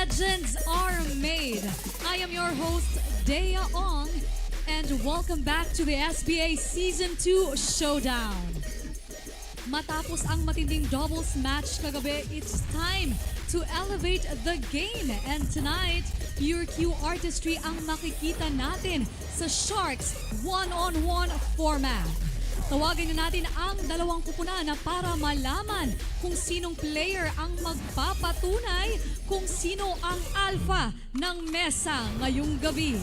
legends are made. I am your host, Dea Ong, and welcome back to the SBA Season 2 Showdown. Matapos ang matinding doubles match kagabi, it's time to elevate the game. And tonight, pure Q artistry ang makikita natin sa Sharks one-on-one format. Tawagin na natin ang dalawang kupunan para malaman kung sinong player ang magpapatunay kung sino ang alpha ng mesa ngayong gabi.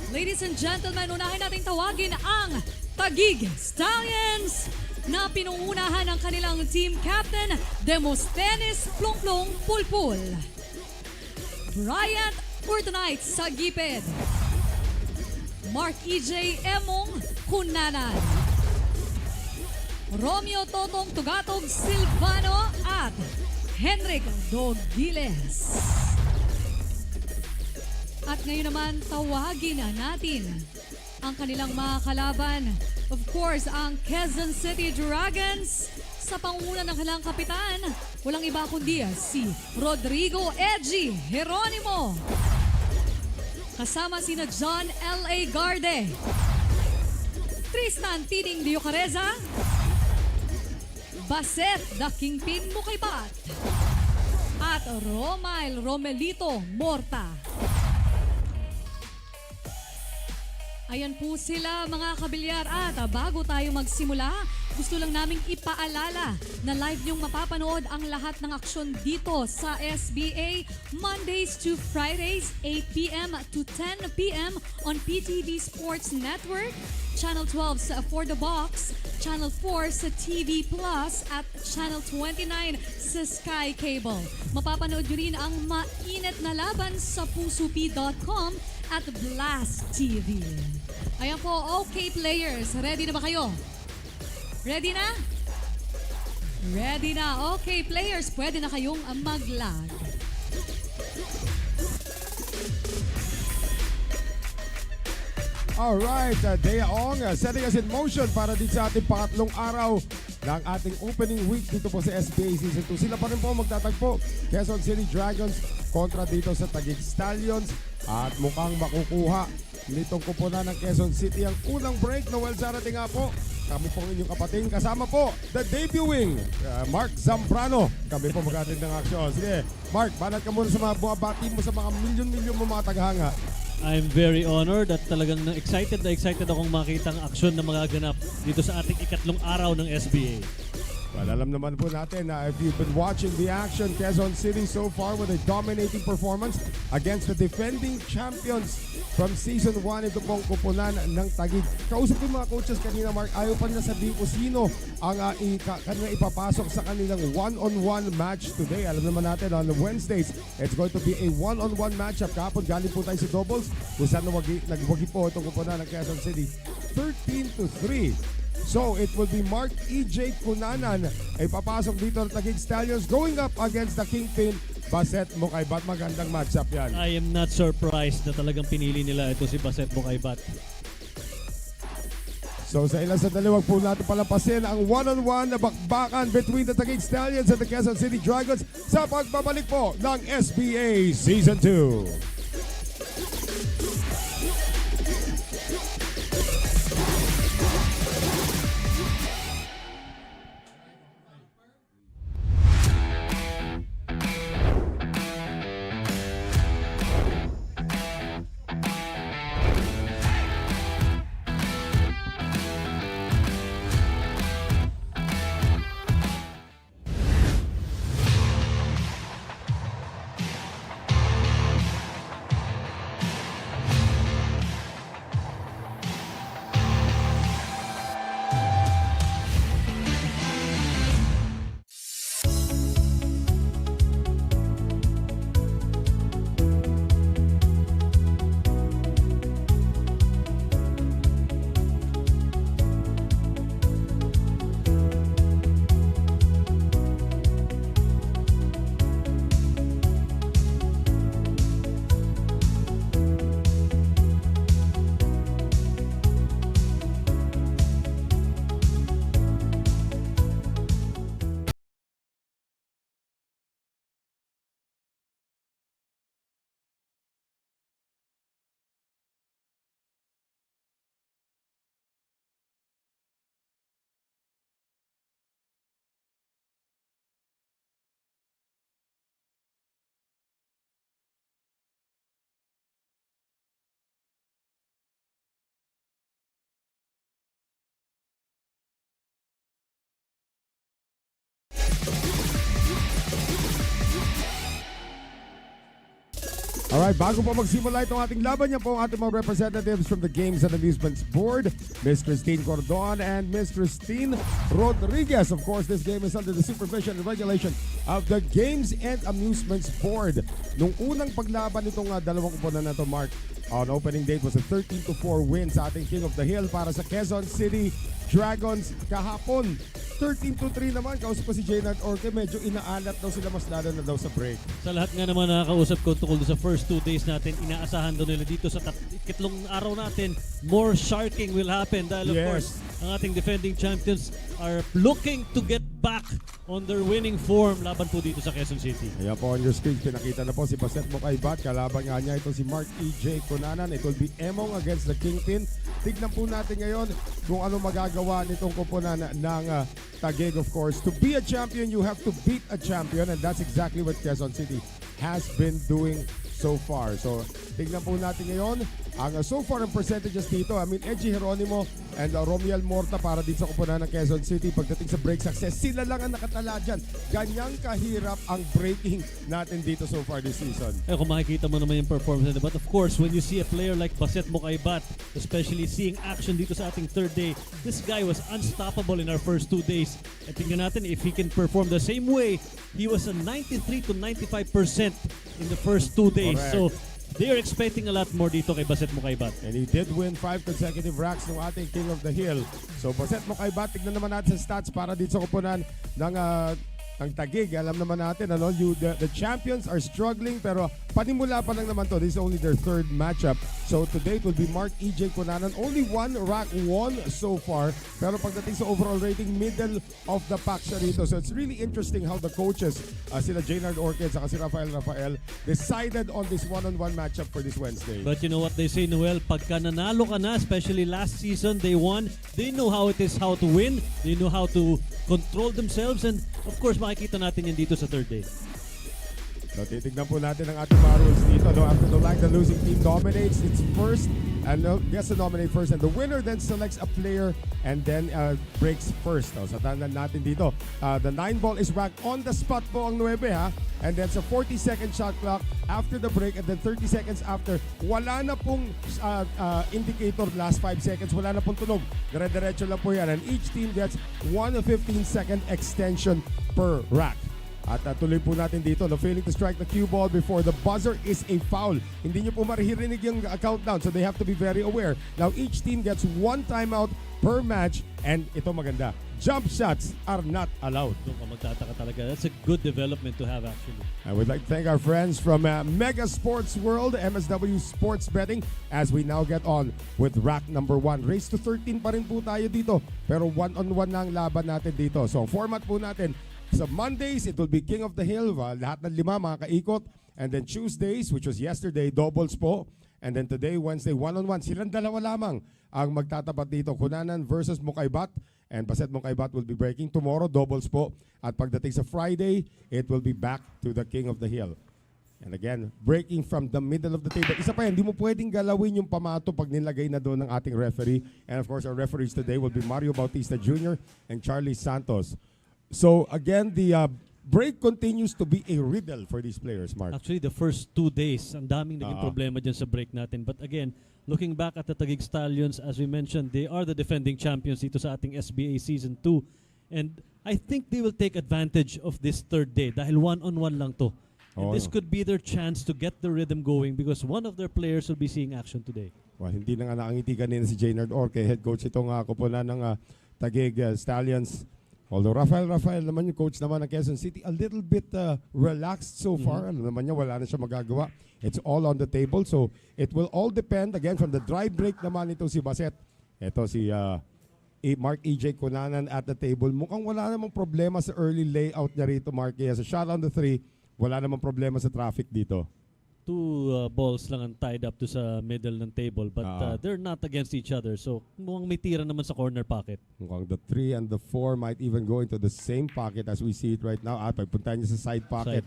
Ladies and gentlemen, unahin natin tawagin ang TAGUIG Stallions na pinungunahan ng kanilang team captain Demosthenes Plongplong Pulpul, Bryant Urtonite sa gipid, Mark EJ Emong Kunanan, Romeo Totong Tugatog Silvano at Henrik Dogiles. At ngayon naman, tawagin na natin ang kanilang mga kalaban. Of course, ang Quezon City Dragons sa pangunguna ng kanilang kapitan. Walang iba kundi si Rodrigo Edgy Jeronimo. Kasama sina John L.A. Garde, Tristan Tining Diocareza, Baset The Kingpin Mocaibat, at Romail Romelito Morta. Ayan po sila mga kabilyar, at bago tayo magsimula, gusto lang naming ipaalala na live niyong mapapanood ang lahat ng aksyon dito sa SBA Mondays to Fridays 8 p.m. to 10 p.m. on PTV Sports Network, Channel 12 sa For the Box, Channel 4 sa TV Plus at Channel 29 sa Sky Cable. Mapapanood nyo rin ang mainit na laban sa pusup.com at Blast TV. Ayan po, okay players, ready na ba kayo? Ready na? Ready na. Okay players, pwede na kayong mag-lag. Alright, Dea Ong, setting us in motion para dito sa ating pangatlong araw ng ating opening week dito po sa SBA Season 2. Sila pa rin po magtatagpo, Quezon City Dragons kontra dito sa TAGUIG Stallions, at mukhang makukuha nitong kupunan ng Quezon City ang unang break. Noel Zarate nga po, kami po inyong kapatid. Kasama po, the debuting Mark Zambrano. Kami po mag-attend ng aksyon. Sige, Mark, banat ka muna sa mga buwabati mo sa mga milyon-milyon mo mga tagahanga. I'm very honored at talagang excited akong makita ang aksyon na magaganap dito sa ating ikatlong araw ng SBA. Well, alam naman po natin na if you've been watching the action, Quezon City so far with a dominating performance against the defending champions from Season 1. Ito pong kupunan ng TAGUIG. Kausap ko yung mga coaches kanina, Mark, ayaw pa nila sabihin ko sino ang kanila ipapasok sa kanilang one-on-one match today. Alam naman natin, on Wednesdays, it's going to be a one-on-one matchup. Kahapon, galing po tayo sa doubles, kung saan nagwagi po itong kupunan ng Quezon City. 13-3. So, it will be Mark EJ Kunanan ay papasok dito ng TAGUIG Stallions going up against the Kingpin Baset Mocaibat. Magandang matchup yan. I am not surprised na talagang pinili nila ito si Baset Mocaibat. So, sa ilang sandali, wag po natin palampasin ang one-on-one na bakbakan between the TAGUIG Stallions and the Quezon City Dragons sa pagbabalik po ng SBA Season 2. Alright, bago po magsimula itong ating laban, yan po ang ating mga representatives from the Games and Amusements Board, Miss Christine Cordon and Miss Christine Rodriguez. Of course, this game is under the supervision and regulation of the Games and Amusements Board. Nung unang paglaban itong dalawang kuponan na ito, Mark, on opening date was a 13-4 win sa ating King of the Hill para sa Quezon City Dragons. Kahapon, 13-3 naman. Kausap ko si Jaynard Orque, medyo inaalat daw sila, mas lalo na daw sa break. Sa lahat nga naman nakakausap ko tungkol sa first 2 days natin, inaasahan daw nila dito sa ikatlong araw natin, more sharking will happen dahil of course, ang ating defending champions are looking to get back on their winning form laban po dito sa Quezon City. Ayan po on your screen, pinakita na po si Baset Mocaibat. Kalaban nga niya ito si Mark E.J. Cunanan. It will be Emong against the Kingpin. Tignan po natin ngayon kung ano magagawa nitong kupunan ng Taguig, of course. To be a champion, you have to beat a champion, and that's exactly what Quezon City has been doing so far. So, tignan po natin ngayon ang so far ang percentages dito. I mean, Edgy Geronimo and Romiel Morta para dito sa kupunan ng Quezon City. Pagdating sa break success, sila lang ang nakatala dyan. Ganyang kahirap ang breaking natin dito so far this season. Kung makikita mo naman yung performance nila. But of course, when you see a player like Baset Mocaibat, especially seeing action dito sa ating third day, this guy was unstoppable in our first 2 days. At tingnan natin if he can perform the same way. He was a 93 to 95% in the first 2 days. Correct. So, they are expecting a lot more dito kay Baset Mocaibat. And he did win 5 consecutive racks ng ating King of the Hill. So, Baset Mocaibat, tignan naman natin sa stats para dito sa kupunan ng Taguig. Alam naman natin, the champions are struggling, pero panimula pa lang naman to. This is only their third matchup. So today it will be Mark E.J. Cunanan. Only one rack won so far, pero pagdating sa overall rating, middle of the pack siya rito. So it's really interesting how the coaches, sila Jaynard Orque at si Rafael, decided on this one-on-one matchup for this Wednesday. But you know what they say, Noel, pagka nanalo ka na, especially last season, they won. They know how it is how to win. They know how to control themselves, and of course, makikita natin yan dito sa third day. So, titignan po natin ang ating mga rules dito. After the leg, the losing team dominates its first and gets to nominate first, and the winner then selects a player and then breaks first. So, tandaan natin dito, the 9 ball is racked on the spot po ang 9, ha? And then sa 40-second shot clock after the break, and then 30 seconds after, wala na pong indicator last 5 seconds, wala na pong tunog. Dire-diretso lang po yan, and each team gets 1 15-second extension per rack. At tuloy po natin dito, failing to strike the cue ball before the buzzer is a foul. Hindi nyo po maririnig yung countdown, so they have to be very aware. Now, each team gets 1 timeout per match, and ito maganda, jump shots are not allowed. Doon ka magtataka talaga. That's a good development to have actually. I would like to thank our friends from Mega Sports World, MSW Sports Betting, as we now get on with rack number 1. Race to 13 pa rin po tayo dito, pero one-on-one na ang laban natin dito. So, format po natin, sa Mondays, it will be King of the Hill, lahat ng 5 mga kaikot. And then Tuesdays, which was yesterday, doubles po. And then today, Wednesday, one-on-one. Silang dalawa lamang ang magtatapat dito. Cunanan versus Mocaibat. And Baset Mocaibat will be breaking tomorrow, doubles po. At pagdating sa Friday, it will be back to the King of the Hill. And again, breaking from the middle of the table. Isa pa yan, hindi mo pwedeng galawin yung pamato pag nilagay na doon ng ating referee. And of course, our referees today will be Mario Bautista Jr. and Charlie Santos. So again, the break continues to be a riddle for these players, Mark. Actually, the first 2 days, ang daming naging problema dyan sa break natin. But again, looking back at the Taguig Stallions, as we mentioned, they are the defending champions dito sa ating SBA Season 2. And I think they will take advantage of this third day dahil one-on-one lang to. And this could be their chance to get the rhythm going because one of their players will be seeing action today. Well, hindi na nga nakangiti kanina si Jaynard Orque, head coach itong kupunan ng Taguig Stallions. Although Rafael naman yung coach naman ng Quezon City, a little bit relaxed so far. Ano naman niya, wala na siya magagawa. It's all on the table. So it will all depend, again, from the dry break naman ito si Baset. Ito si Mark E.J. Cunanan at the table. Mukhang wala namang problema sa early layout niya rito, Mark. Sa shot on the 3, wala namang problema sa traffic dito. 2 balls lang ang tied up to sa middle ng table, but they're not against each other. So mukhang may tira naman sa corner pocket. Mukhang the 3 and the 4 might even go into the same pocket as we see it right now. Pagpunta niya sa side pocket.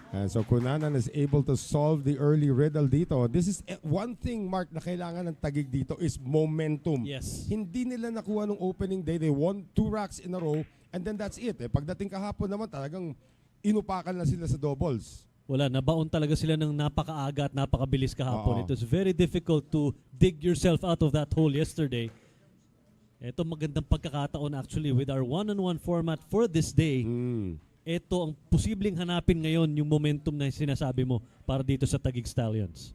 And so Cunanan is able to solve the early riddle dito. This is one thing, Mark, na kailangan ng Taguig dito is momentum. Yes. Hindi nila nakuha nung opening day. They won 2 racks in a row and then that's it. Pagdating kahapon naman talagang inupakan na sila sa doubles. wala, nabaon talaga sila ng napakaaga at napakabilis kahapon. Oo. It was very difficult to dig yourself out of that hole yesterday. Ito magandang pagkakataon actually with our one-on-one format for this day. Ito ang posibleng hanapin ngayon yung momentum na sinasabi mo para dito sa TAGUIG Stallions.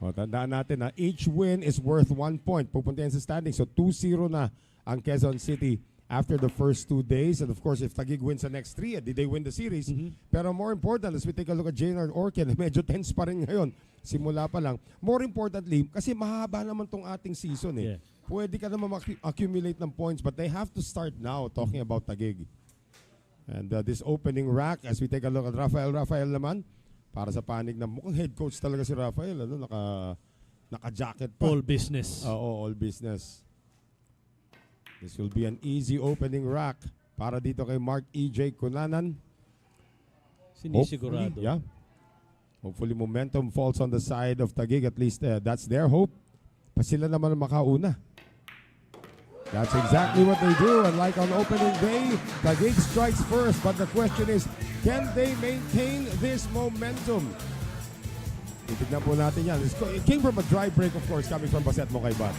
O, tandaan natin na each win is worth 1 point. Pupunta yan sa standing. So 2-0 na ang Quezon City after the first 2 days. And of course, if Taguig wins the next 3, did they win the series? Pero more important, as we take a look at Jaynard Orchid, medyo tense pa rin ngayon. Simula pa lang. More importantly, kasi mahaba naman tong ating season eh. Yeah. Pwede ka naman accumulate ng points, but they have to start now talking about Taguig. And this opening rack, as we take a look at Rafael naman, para sa panig na mukhang head coach talaga si Rafael, ano, naka-jacket pa. All business. Oo, all business. This will be an easy opening rack para dito kay Mark E.J. Cunanan. Sinisigurado. Hopefully, yeah. Hopefully momentum falls on the side of Taguig. At least that's their hope. Pa sila naman makauna. That's exactly what they do. And like on opening day, Taguig strikes first. But the question is, can they maintain this momentum? Titignan po natin yan. It came from a dry break, of course, coming from Baset Mocaibat.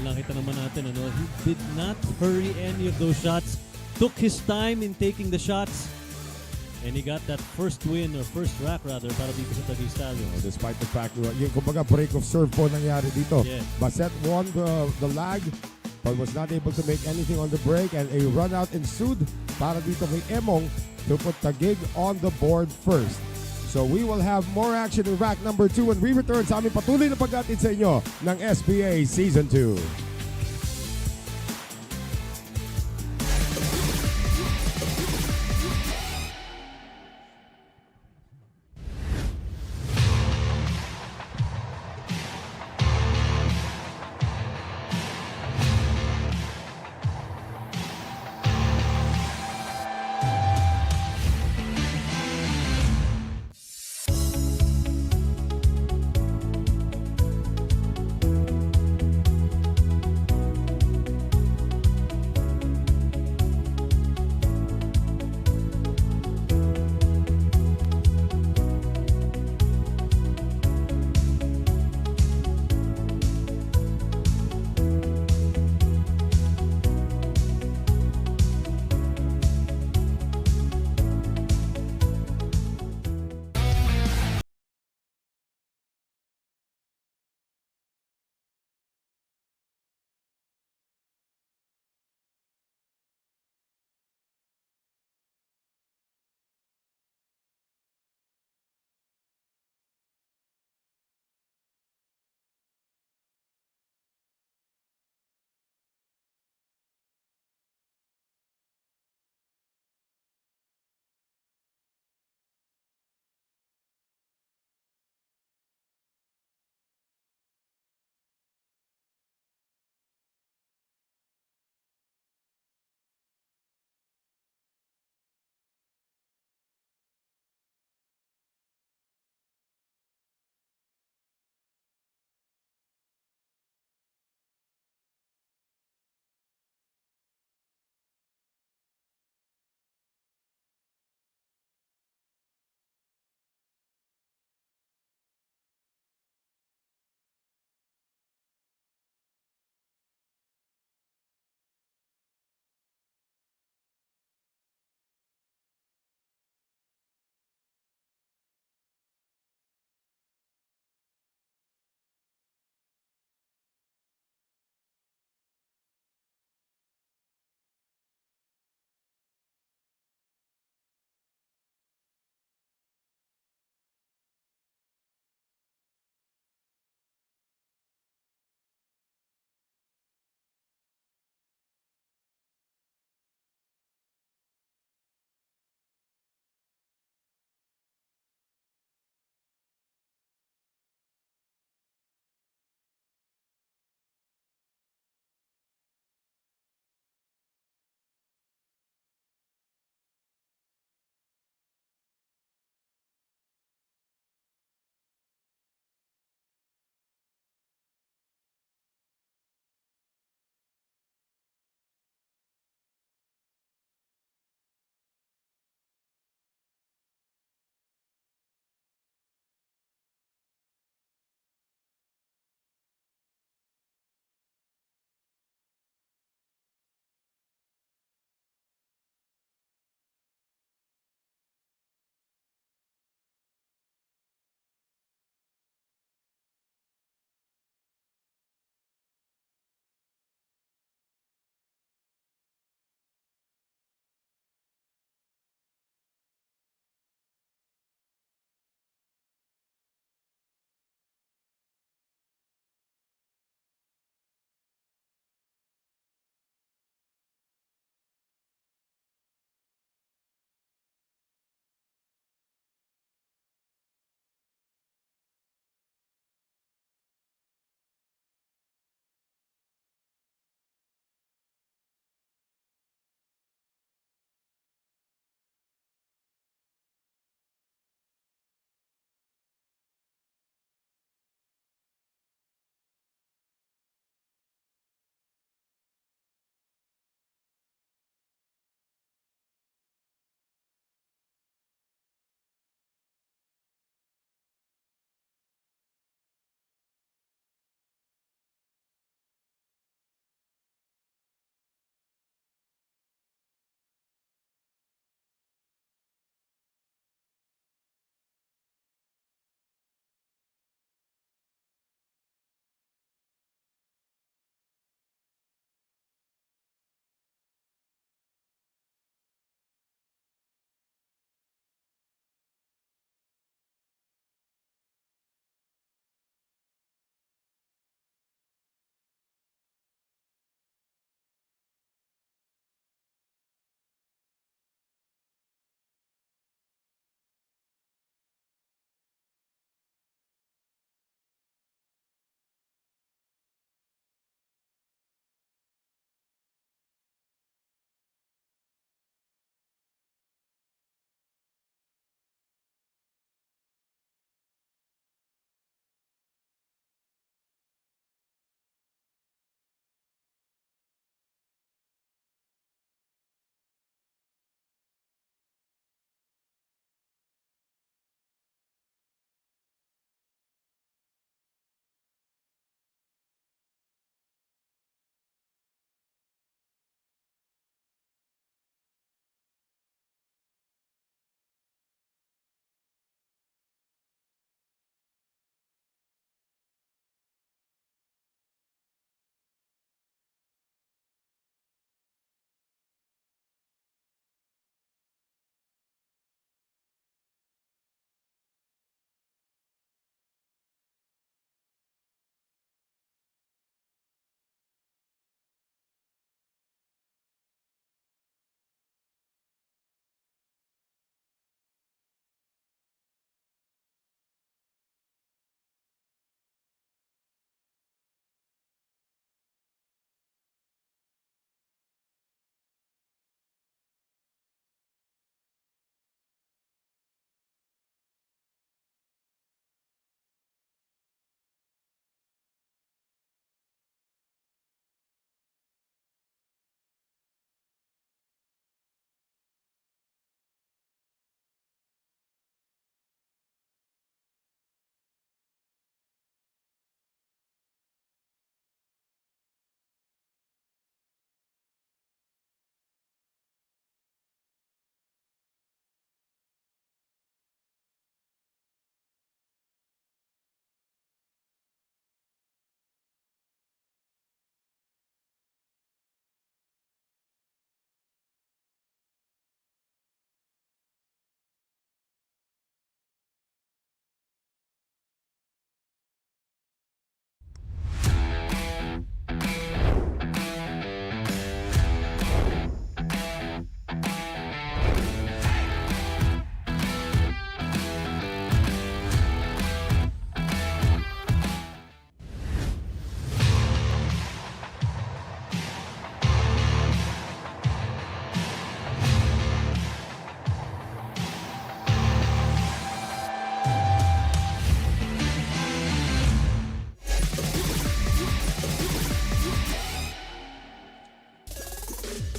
Nakita naman natin, ano, he did not hurry any of those shots. Took his time in taking the shots. And he got that first win, or first rack rather, para dito sa TAGUIG Stallions. Despite the fact, yung kumbaga break of serve po nangyari dito. Yeah. Baset won the lag, but was not able to make anything on the break, and a run out ensued para dito kay Emong to put Taguig on the board first. So we will have more action in rack number 2 when we return sa aming patuloy na paghatid sa inyo ng SBA Season 2.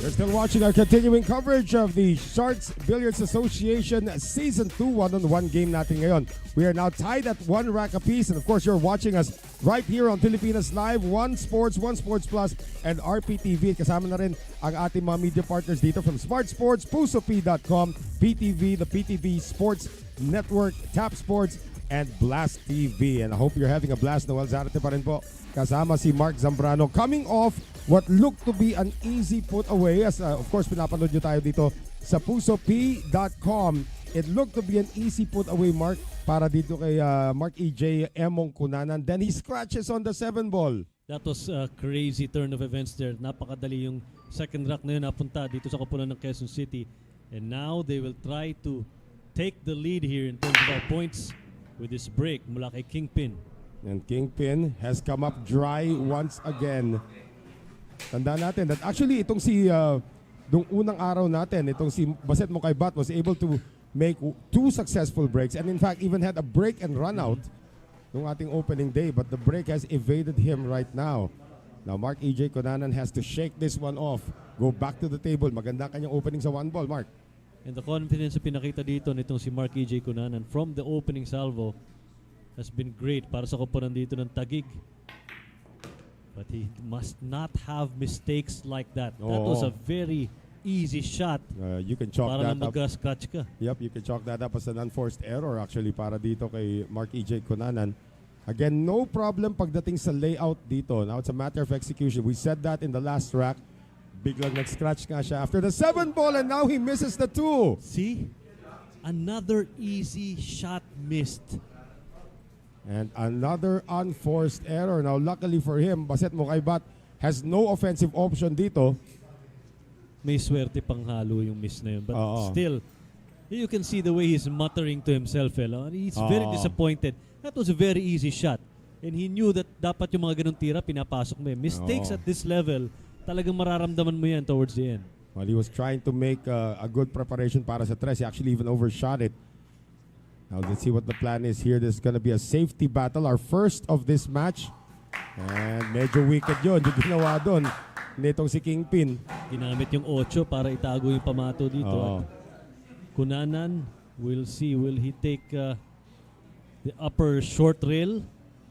You're still watching our continuing coverage of the Sharks Billiards Association Season 2 one-on-one game natin ngayon. We are now tied at 1 rack apiece, and of course you're watching us right here on Pilipinas Live, One Sports Plus, and RPTV. Kasama na rin ang ating mga media partners dito from Smart Sports, PusoP.com, PTV, the PTV Sports Network, Tap Sports, and Blast TV. And I hope you're having a blast. Noel Zarate pa rin po. Kasama si Mark Zambrano coming off what looked to be an easy put away. As of course, pinapanood nyo tayo dito sa PusoP.com. It looked to be an easy put away, Mark, para dito kay Mark EJ Emong Cunanan. Then he scratches on the 7 ball. That was a crazy turn of events there. Napakadali yung second rack na yun napunta dito sa koponan ng Quezon City. And now they will try to take the lead here in terms of our points with this break mula kay Kingpin. And Kingpin has come up dry once again. Tandaan natin that actually itong si nung unang araw natin, itong si Baset Mocaibat was able to make 2 successful breaks, and in fact even had a break and run out nung ating opening day, but the break has evaded him right now. Now Mark EJ Cunanan has to shake this one off, go back to the table. Maganda kanyang opening sa 1 ball, Mark. And the confidence na pinakita dito nitong si Mark EJ Cunanan from the opening salvo has been great para sa koponan dito ng Taguig. But he must not have mistakes like that. That was a very easy shot. You can chalk para that lang up. mag-scratch ka. Yep, you can chalk that up as an unforced error actually para dito kay Mark EJ Cunanan. Again, no problem pagdating sa layout dito. Now it's a matter of execution. We said that in the last rack. Biglang nag-scratch nga siya after the 7 ball, and now he misses the 2. See? Another easy shot missed. And another unforced error. Now luckily for him, Baset Mocaibat has no offensive option dito. May swerte pang halo yung miss na yun. But still, you can see the way he's muttering to himself. He's very disappointed. That was a very easy shot. And he knew that dapat yung mga ganun tira, pinapasok mo. Mistakes at this level, talagang mararamdaman mo yan towards the end. Well, he was trying to make a good preparation para sa tres. He actually even overshot it. Now let's see what the plan is here. This is going to be a safety battle. Our first of this match. And medyo wicked yun. Yung ginawa doon nitong si Kingpin. Ginamit yung 8 para itago yung pamato dito. At Cunanan, we'll see. Will he take the upper short rail?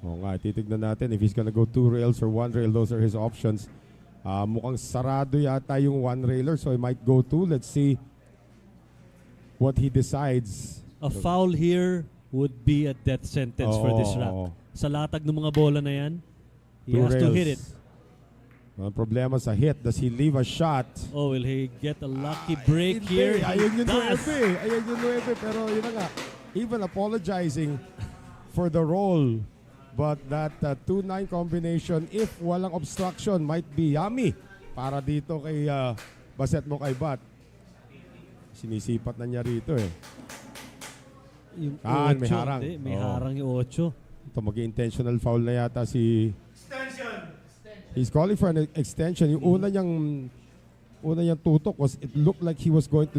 Oo nga, titignan natin if he's gonna go 2 rails or 1 rail. Those are his options. Mukhang sarado yata yung 1 railer, so he might go 2. Let's see what he decides. A foul here would be a death sentence for this rack. Sa latag ng mga bola na yan, he has to hit it. Ang problema sa hit, does he leave a shot? Oh, will he get a lucky break here? Ayun yung 9. Ayun yung 9. Pero yun na nga, even apologizing for the roll. But that 2-9 combination, if walang obstruction, might be yummy para dito kay Baset Mocaibat. Sinisipat na niya rito eh. Yung may harang. May harang yung 8. Ito mag-intentional foul na yata si... He's calling for an extension. Yung una niyang tutok was, it looked like he was going to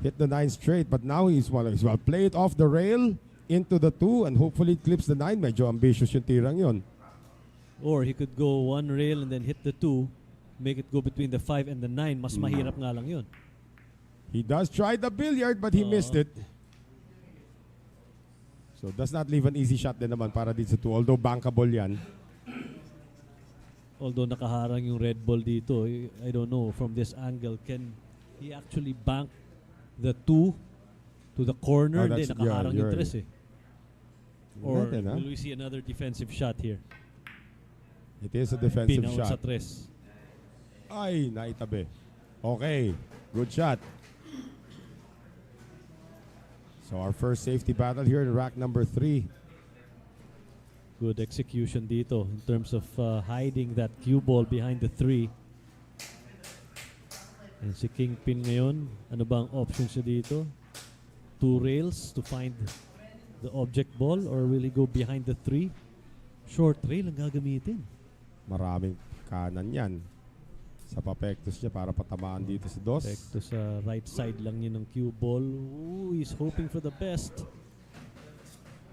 hit the 9 straight, but now he's play it off the rail into the 2 and hopefully it clips the 9. Medyo ambitious yung tirang yun. Or he could go 1 rail and then hit the 2, make it go between the 5 and the 9. Mas mahirap nga lang yun. He does try the billiard but he missed it. So does not leave an easy shot din naman para dito sa 2, although bankable yan. Although nakaharang yung red ball dito, I don't know from this angle, can he actually bank the 2 to the corner? Hindi, nakaharang yung 3 eh. Or will we see another defensive shot here? It is a defensive Pinaon shot. sa 3. Ay, naitabi. Okay, good shot. So our first safety battle here in rack number 3. Good execution dito in terms of hiding that cue ball behind the 3. And si Kingpin ngayon, ano ba ang options niya dito? 2 rails to find the object ball, or will he go behind the 3? Short rail ang gagamitin. Maraming kanan yan. Sa papektos niya para patamaan dito si Dos. Perfecto sa right side lang yun ng cue ball. Ooh, he's hoping for the best.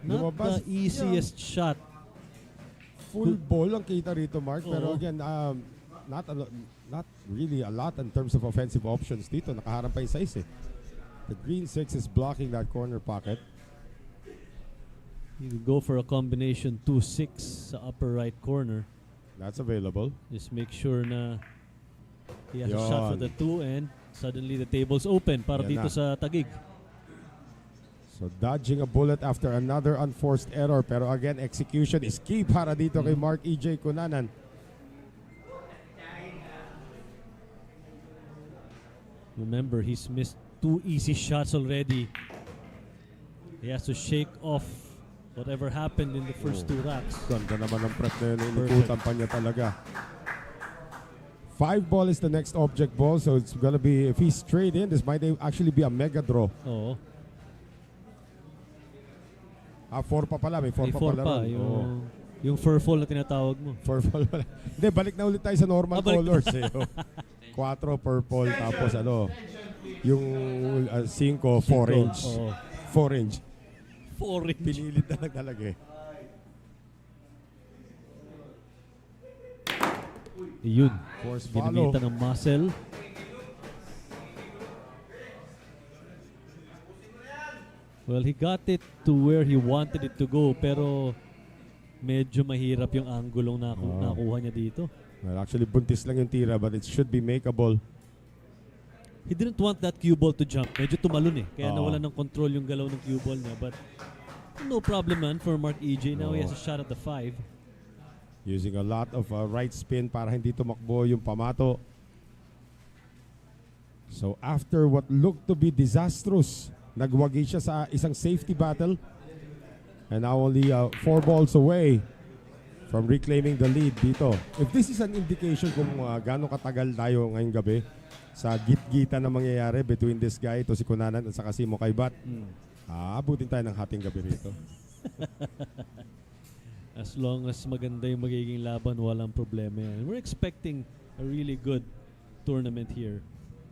Not the easiest shot. Full ball ang kita rito, Mark. Pero again, not really a lot in terms of offensive options dito. Nakaharap pa yung size eh. The green 6 is blocking that corner pocket. You could go for a combination 2-6 sa upper right corner. That's available. Just make sure na he has a Yon. shot for the 2 and suddenly the table's open para Yan dito na. sa Taguig. So dodging a bullet after another unforced error. Pero again, execution is key para dito kay Mark E.J. Cunanan. Remember, he's missed 2 easy shots already. He has to shake off whatever happened in the first 2 racks. Ganda naman ng prep na yun. Inikutan pa niya talaga. 5 ball is the next object ball. So it's gonna be, if he's straight in, this might actually be a mega draw. Oo. 4 pa pala. May 4 May pa 4 pala. pa. ron. Yung furfall na tinatawag mo. 4 ball pala. Hindi, balik na ulit tayo sa normal Balik na. colors. 4 purple, tapos yung 5, 4 inch. Oo. 4 inch. 4 inch. Pinilit na lang talaga eh. Yun. Force follow. Ginamitan ng muscle. Well, he got it to where he wanted it to go, pero medyo mahirap yung angulong nakuha niya dito. Well, actually, buntis lang yung tira, but it should be makeable. He didn't want that cue ball to jump. Medyo tumalon eh. Kaya Oo. nawalan ng control yung galaw ng cue ball niya. But no problem man for Mark E.J. Now he has a shot at the 5. Using a lot of right spin para hindi tumakbo yung pamato. So after what looked to be disastrous, nagwagi siya sa isang safety battle. And now only 4 balls away from reclaiming the lead dito. If this is an indication kung gaano katagal tayo ngayong gabi sa git-gita na mangyayari between this guy, ito si Cunanan at saka si Mocaibat, abutin tayo ng hating gabi rito. As long as maganda yung magiging laban, walang problema yan. We're expecting a really good tournament here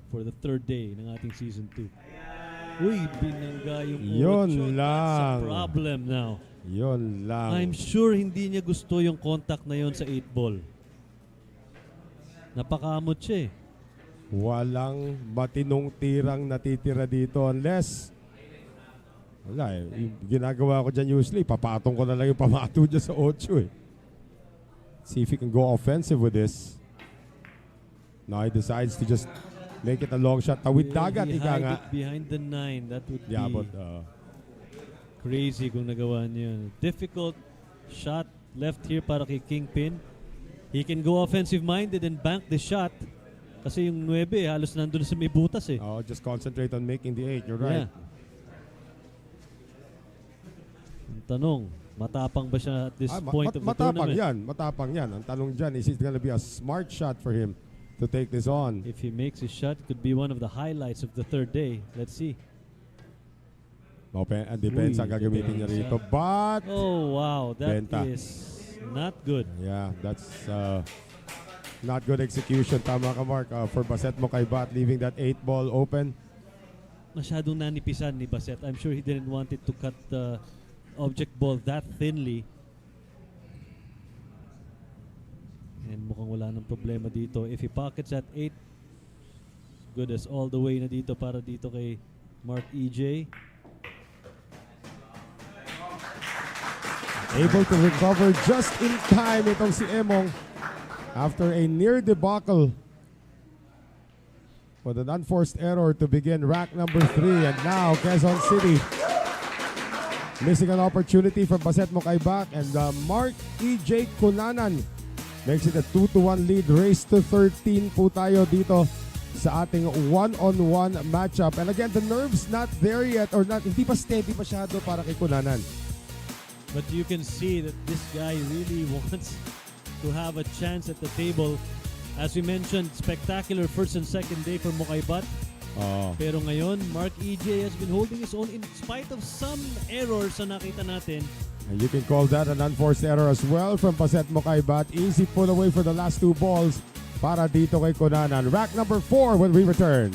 for the 3rd day ng ating Season 2. Uy, binangga yung Yun ocho. That's lang. a problem now. Yun lang. I'm sure hindi niya gusto yung contact na yon sa 8 ball. Napakamot siya eh. Walang matinong tirang natitira dito unless wala eh. Yung ginagawa ko dyan usually, papatong ko na lang yung pamato dyan sa 8 eh. See if he can go offensive with this. Now he decides to just make it a long shot. Tawid dagat, He ika hide nga. it behind the 9. That would Yeah, be but crazy kung nagawa niya yun. Difficult shot left here para kay Kingpin. He can go offensive-minded and bank the shot. Kasi yung 9 halos nandun sa may butas eh. just concentrate on making the 8. You're right. Yeah. Ang tanong, matapang ba siya at this point of the Matapang tournament? yan. Matapang yan. Ang tanong dyan, is it gonna be a smart shot for him to take this on? If he makes his shot, it could be one of the highlights of the 3rd day. Let's see. Open and defense ang gagamitin niya rito. But Oh, wow. That Benta. is not good. yeah, that's not good execution. Tama ka, Mark, for Baset Mocaibat, leaving that 8 ball open. Masyadong nanipisan ni Baset. I'm sure he didn't want it to cut the object ball that thinly. And mukhang wala ng problema dito. If he pockets at 8, good as all the way na dito para dito kay Mark E.J. Able to recover just in time itong si Emong after a near debacle with an unforced error to begin rack number 3. And now Quezon City missing an opportunity from Baset Mocaibat, and Mark E.J. Cunanan makes it a 2-1 lead. Race to 13 po tayo dito sa ating one-on-one matchup. And again, the nerves not there yet, or not, hindi pa steady masyado para kay Cunanan. But you can see that this guy really wants to have a chance at the table. As we mentioned, spectacular 1st and 2nd day for Mocaibat. Pero ngayon, Mark E.J. has been holding his own in spite of some errors na nakita natin. And you can call that an unforced error as well from Baset Mocaibat. Easy pull away for the last 2 balls para dito kay Cunanan. Rack number 4 when we return.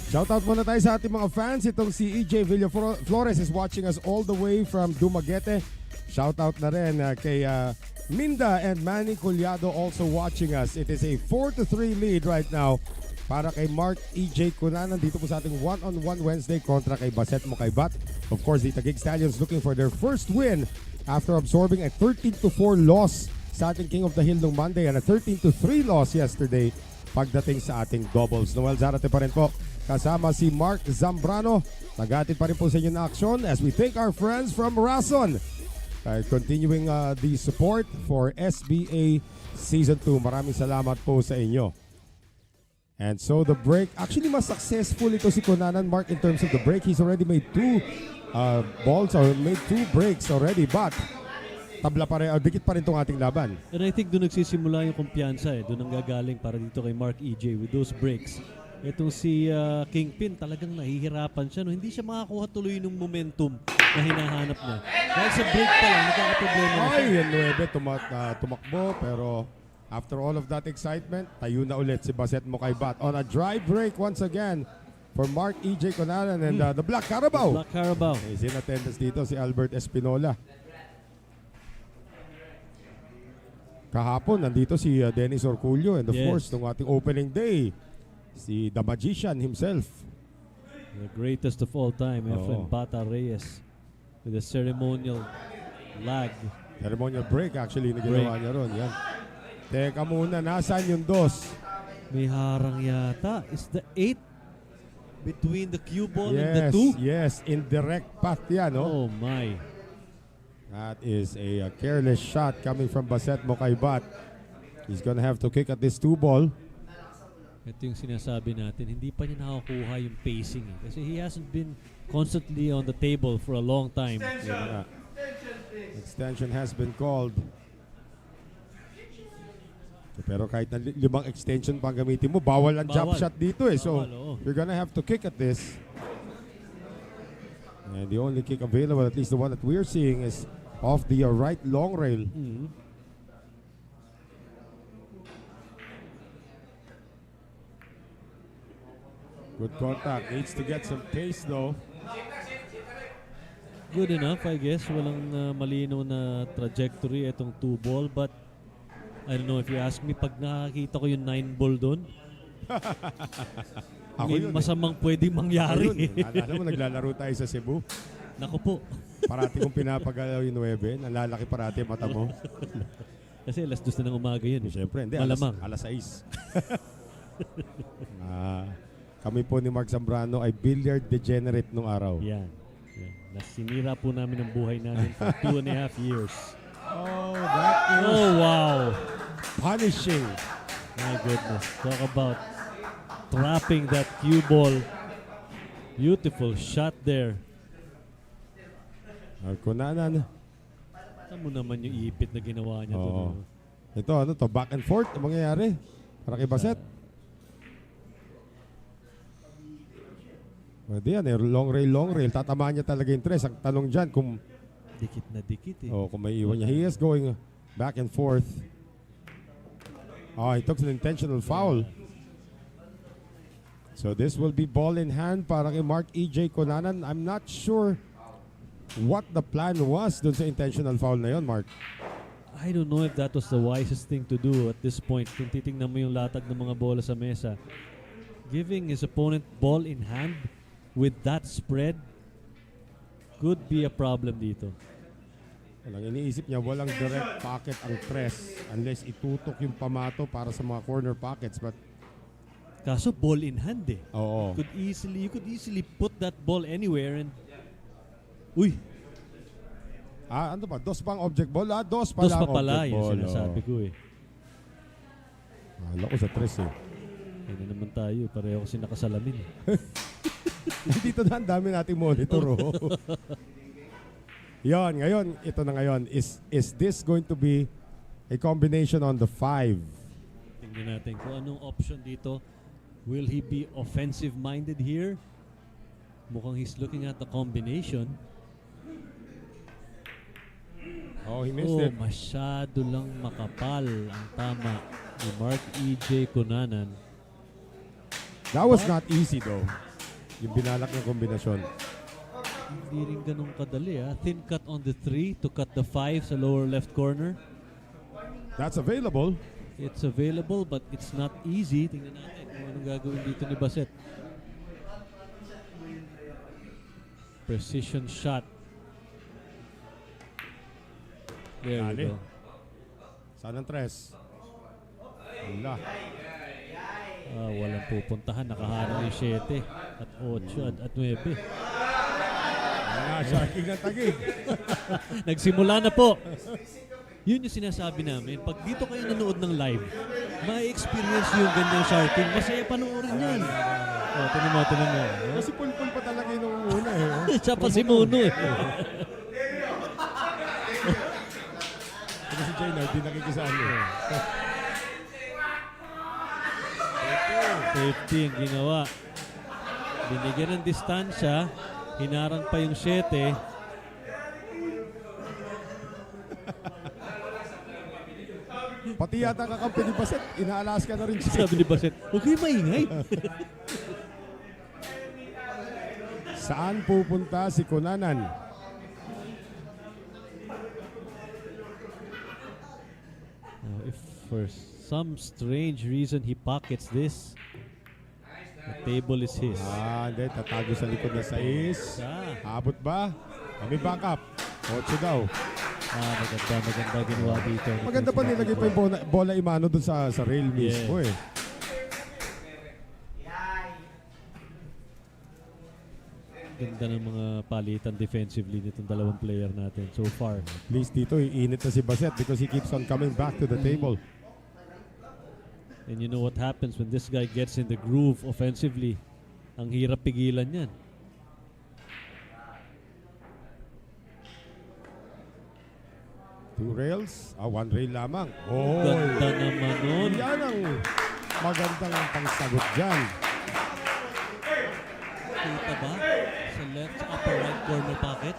Shoutout muna tayo sa ating mga fans. Itong si EJ Villaflores is watching us all the way from Dumaguete. Shoutout na rin kay Minda and Manny Collado also watching us. It is a 4-3 lead right now para kay Mark EJ Cunanan dito po sa ating one-on-one Wednesday kontra kay Baset Mocaibat. Of course, the TAGUIG Stallions looking for their first win after absorbing a 13-4 loss sa ating King of the Hill nung Monday and a 13-3 loss yesterday pagdating sa ating doubles. Noel Zarate pa rin po kasama si Mark Zambrano. Nag-atid pa rin po sa inyo na aksyon as we thank our friends from Rason. Continuing the support for SBA Season 2. Maraming salamat po sa inyo. And so the break, actually mas successful ito si Cunanan, Mark, in terms of the break. He's already made 2 balls or made 2 breaks already. But tabla pa rin, dikit pa rin itong ating laban. And I think doon nagsisimula yung kumpiyansa Doon ang gagaling para dito kay Mark EJ with those breaks. Itong si Kingpin talagang nahihirapan siya. No? Hindi siya makakuha tuloy ng momentum na hinahanap niya. Dahil sa break pa lang, nagkakaproblema na siya. Ay, yung 9 tumakbo pero after all of that excitement, tayo na ulit si Baset Mocaibat on a dry break once again for Mark EJ Cunanan and the Black Carabao. Black Carabao. Is in attendance dito si Albert Espinola. Kahapon, nandito si Dennis Orculio and of course, nung ating opening day, si The Magician himself. The greatest of all time, Efren Bata Reyes with a ceremonial lag. Ceremonial break actually na ginawa niya ron. Yan. Teka muna, nasaan yung 2? May harang yata. Is the 8 between the cue ball and the 2? Yes, indirect path yan. Oh my. That is a careless shot coming from Baset Mocaibat. He's gonna have to kick at this 2 ball. Ito yung sinasabi natin, hindi pa niya nakakuha yung pacing. Kasi he hasn't been constantly on the table for a long time. Extension has been called. Pero kahit na 5 extension pang gamitin mo, bawal ang jump shot dito So, you're gonna have to kick at this. And the only kick available, at least the one that we're seeing, is off the right long rail. Good contact. Needs to get some pace though. Good enough, I guess. Walang malinaw na trajectory itong 2 ball, but I don't know if you ask me, pag nakakita ko yung 9 ball doon, may masamang pwedeng mangyari. Alam mo, naglalaro tayo sa Cebu. Naku po. Parati kong pinapagalaw yung 9. Nalalaki parati mata mo. Kasi alas 2 na ng umaga yun. Siyempre, hindi. Malamang. Alas 6. Kami po ni Mark Zambrano ay billiard degenerate nung araw. Yan. Nasinira po namin ang buhay namin for 2.5 years. Oh, that is wow. punishing. My goodness. Talk about trapping that cue ball. Beautiful shot there. Cunanan. Alam mo naman yung ipit na ginawa niya. Ito, back and forth. Ang mangyayari? Para kay Baset. Pwede yan long rail. Tatamaan niya talaga yung 3. Ang tanong dyan kung dikit na dikit kung may iwan niya. He is going back and forth. He took an intentional foul. So this will be ball in hand para kay Mark EJ Cunanan. I'm not sure what the plan was dun sa intentional foul na yon, Mark. I don't know if that was the wisest thing to do at this point. Kung titingnan mo yung latag ng mga bola sa mesa, giving his opponent ball in hand with that spread could be a problem dito. Walang iniisip niya, walang direct pocket ang press unless itutok yung pamato para sa mga corner pockets. But kaso ball in hand Oo. You could easily put that ball anywhere and uy. Ano ba? 2 pang object ball? 2 pa Dos lang pa pala object yung ball. sinasabi ko Alam ko sa 3 Ayun na naman tayo. Pareho kasi nakasalamin. Dito na ang dami nating monitor. Yon, ngayon, ito na ngayon. Is this going to be a combination on the 5? Tingnan natin kung anong option dito. Will he be offensive-minded here? Mukhang he's looking at the combination. He missed it. Masyado lang makapal ang tama ni Mark EJ Cunanan. That was not easy though. yung binalak ng kombinasyon. Hindi rin ganun kadali. Thin cut on the 3 to cut the 5 sa lower left corner. That's available. It's available but it's not easy. Tingnan natin kung anong gagawin dito ni Baset. Precision shot. There Dali. we go. Saan ang tres? Wala. Walang pupuntahan. Nakaharang yung 7 at 8 at 9. Wala, sharking ng Taguig. Nagsimula na po. Yun yung sinasabi namin. Pag dito kayo nanood ng live, ma-experience yung ganyang sharking. Masaya panoorin yan. Tinan mo. Kasi pulpul pa talaga yung una eh. Siya pa si Muno eh. Kasi si Jayna, hindi nakikisaan eh. 50 ang ginawa. Binigyan ng distansya. Hinarang pa yung 7. Pati yata kakampi ni Baset, inaalas ka na rin siya. Sabi ni Baset, okay, maingay. Saan pupunta si Kunanan? If for some strange reason he pockets this, the table is his. Hindi. Tatago sa likod na 6. Abot ba? May backup. 8 daw. Maganda ginawa dito. Maganda pa nilagay pa yung bola imano dun sa rail mismo eh. Ganda ng mga palitan defensively nitong dalawang player natin so far. At least dito, iinit na si Baset because he keeps on coming back to the table. And you know what happens when this guy gets in the groove offensively. Ang hirap pigilan yan. Two rails? One rail lamang. Ganda naman nun. Yan ang magandang pangsagot dyan. Kita ba? Sa left upper right corner pocket.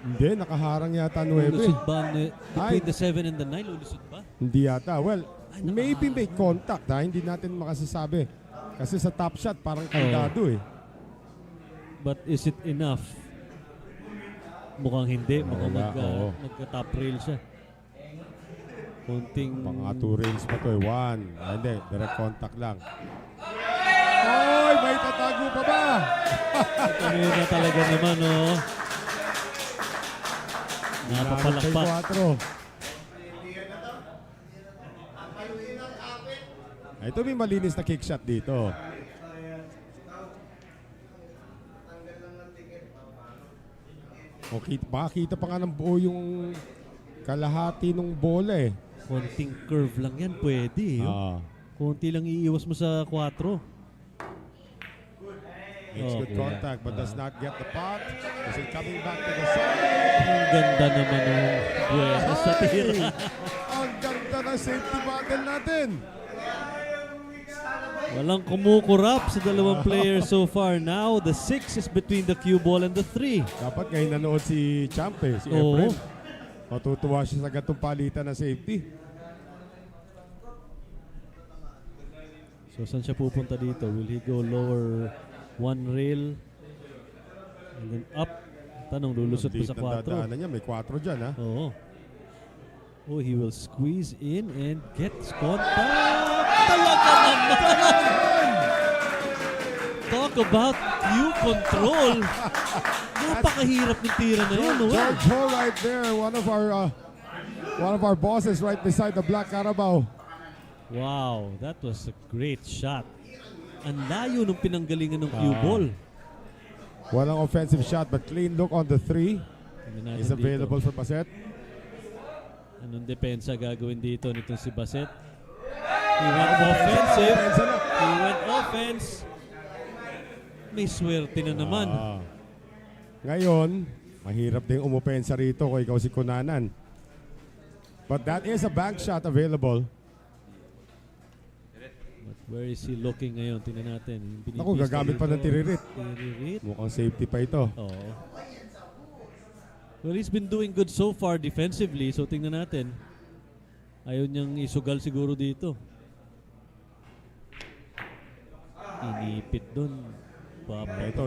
Hindi, nakaharang yata 9. Lulusot ba? Between the 7 and the 9, lulusot ba? Hindi yata. Well, maybe may contact hindi natin makasasabi. Kasi sa top shot, parang kandado eh. But is it enough? Mukhang hindi. Mukhang magka-top rail siya. Kunting... Mga 2 rails pa to eh. 1. Hindi, direct contact lang. Oy, may tatago pa ba? Ito na talaga naman, oh. Napapalakpak. 4. Ito may malinis na kick shot dito. Makita pa nga ng buo yung kalahati ng bola eh. Konting curve lang yan, pwede. Konti lang iiwas mo sa 4. Makes good contact but does not get the pot. Is it coming back to the side? Ang ganda naman ng buenas sa tira. Ang ganda ng safety battle natin. Walang kumukurap sa dalawang players so far. Now, the 6 is between the cue ball and the 3. Dapat ngayon nanood si Champ si Efren. Matutuwa siya sa gatong palitan na safety. So, saan siya pupunta dito? Will he go lower 1 rail and then up? Tanong, lulusot pa sa 4. Niya, may 4 dyan ha. Oh, he will squeeze in and gets contact. Talaga naman! Talk about cue control. Napakahirap ng tira na yun. George Ho right there, one of our bosses right beside the Black Carabao. Wow, that was a great shot. Ang layo nung pinanggalingan ng cue ball. Walang offensive shot but clean look on the 3 is available for Baset. Anong depensa gagawin dito nitong si Baset? He went offensive. He went offense. May swerte na naman. Ngayon, mahirap din umupensa rito kung ikaw si Kunanan. But that is a bank shot available. But where is he looking ngayon? Tingnan natin. Ako, gagamit pa ng tiririt. Tiririt. Mukhang safety pa ito. Oo. Well, he's been doing good so far defensively. So tingnan natin. Ayaw niyang isugal siguro dito. Ipit dun. Ito,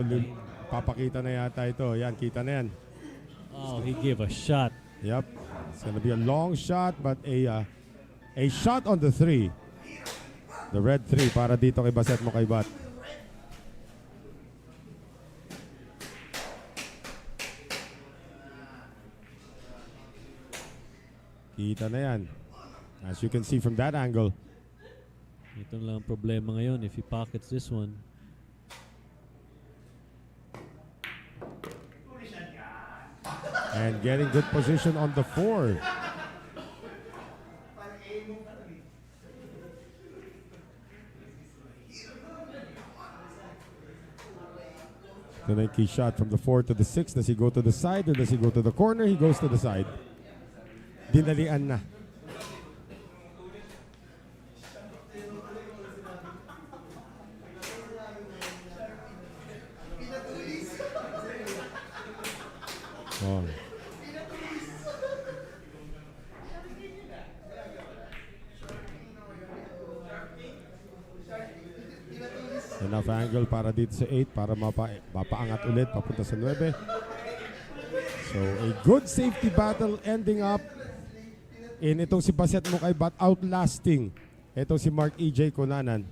papakita na yata ito. Yan, kita na yan. Oh, he gave a shot. Yep. It's gonna be a long shot, but a shot on the 3. The red 3 para dito kay Baset Mocaibat. Kita na yan. As you can see from that angle. Ito lang ang problema ngayon if he pockets this one. And getting good position on the 4. The Nike shot from the 4 to the 6. Does he go to the side or does he go to the corner? He goes to the side. Dinalian na. Oh. Enough angle para dito sa 8 para mapaangat ulit papunta sa 9. So a good safety battle ending up in itong si Baset Mocaibat outlasting itong si Mark E.J. Cunanan.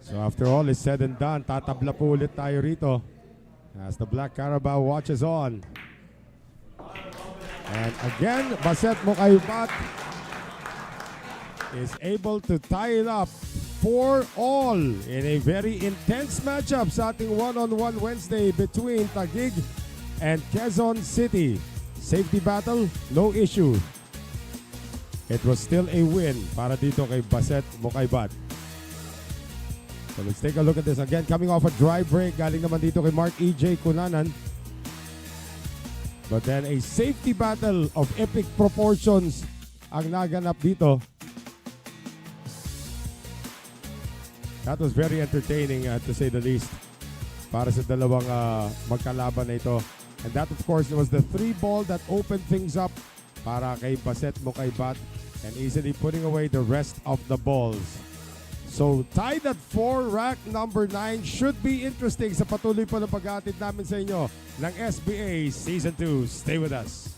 So after all is said and done, tatabla po ulit tayo rito as the Black Carabao watches on. And again, Baset Mocaibat is able to tie it up 4-all in a very intense matchup sa ating one-on-one Wednesday between Taguig and Quezon City. Safety battle, no issue. It was still a win para dito kay Baset Mocaibat. So let's take a look at this again. Coming off a dry break, galing naman dito kay Mark E.J. Cunanan. But then a safety battle of epic proportions ang naganap dito. That was very entertaining to say the least para sa dalawang magkalaban na ito. And that of course was the 3-ball that opened things up para kay Baset Mocaibat and easily putting away the rest of the balls. So tied at 4, rack number 9 should be interesting sa patuloy pa ng pag-aatid namin sa inyo ng SBA Season 2. Stay with us.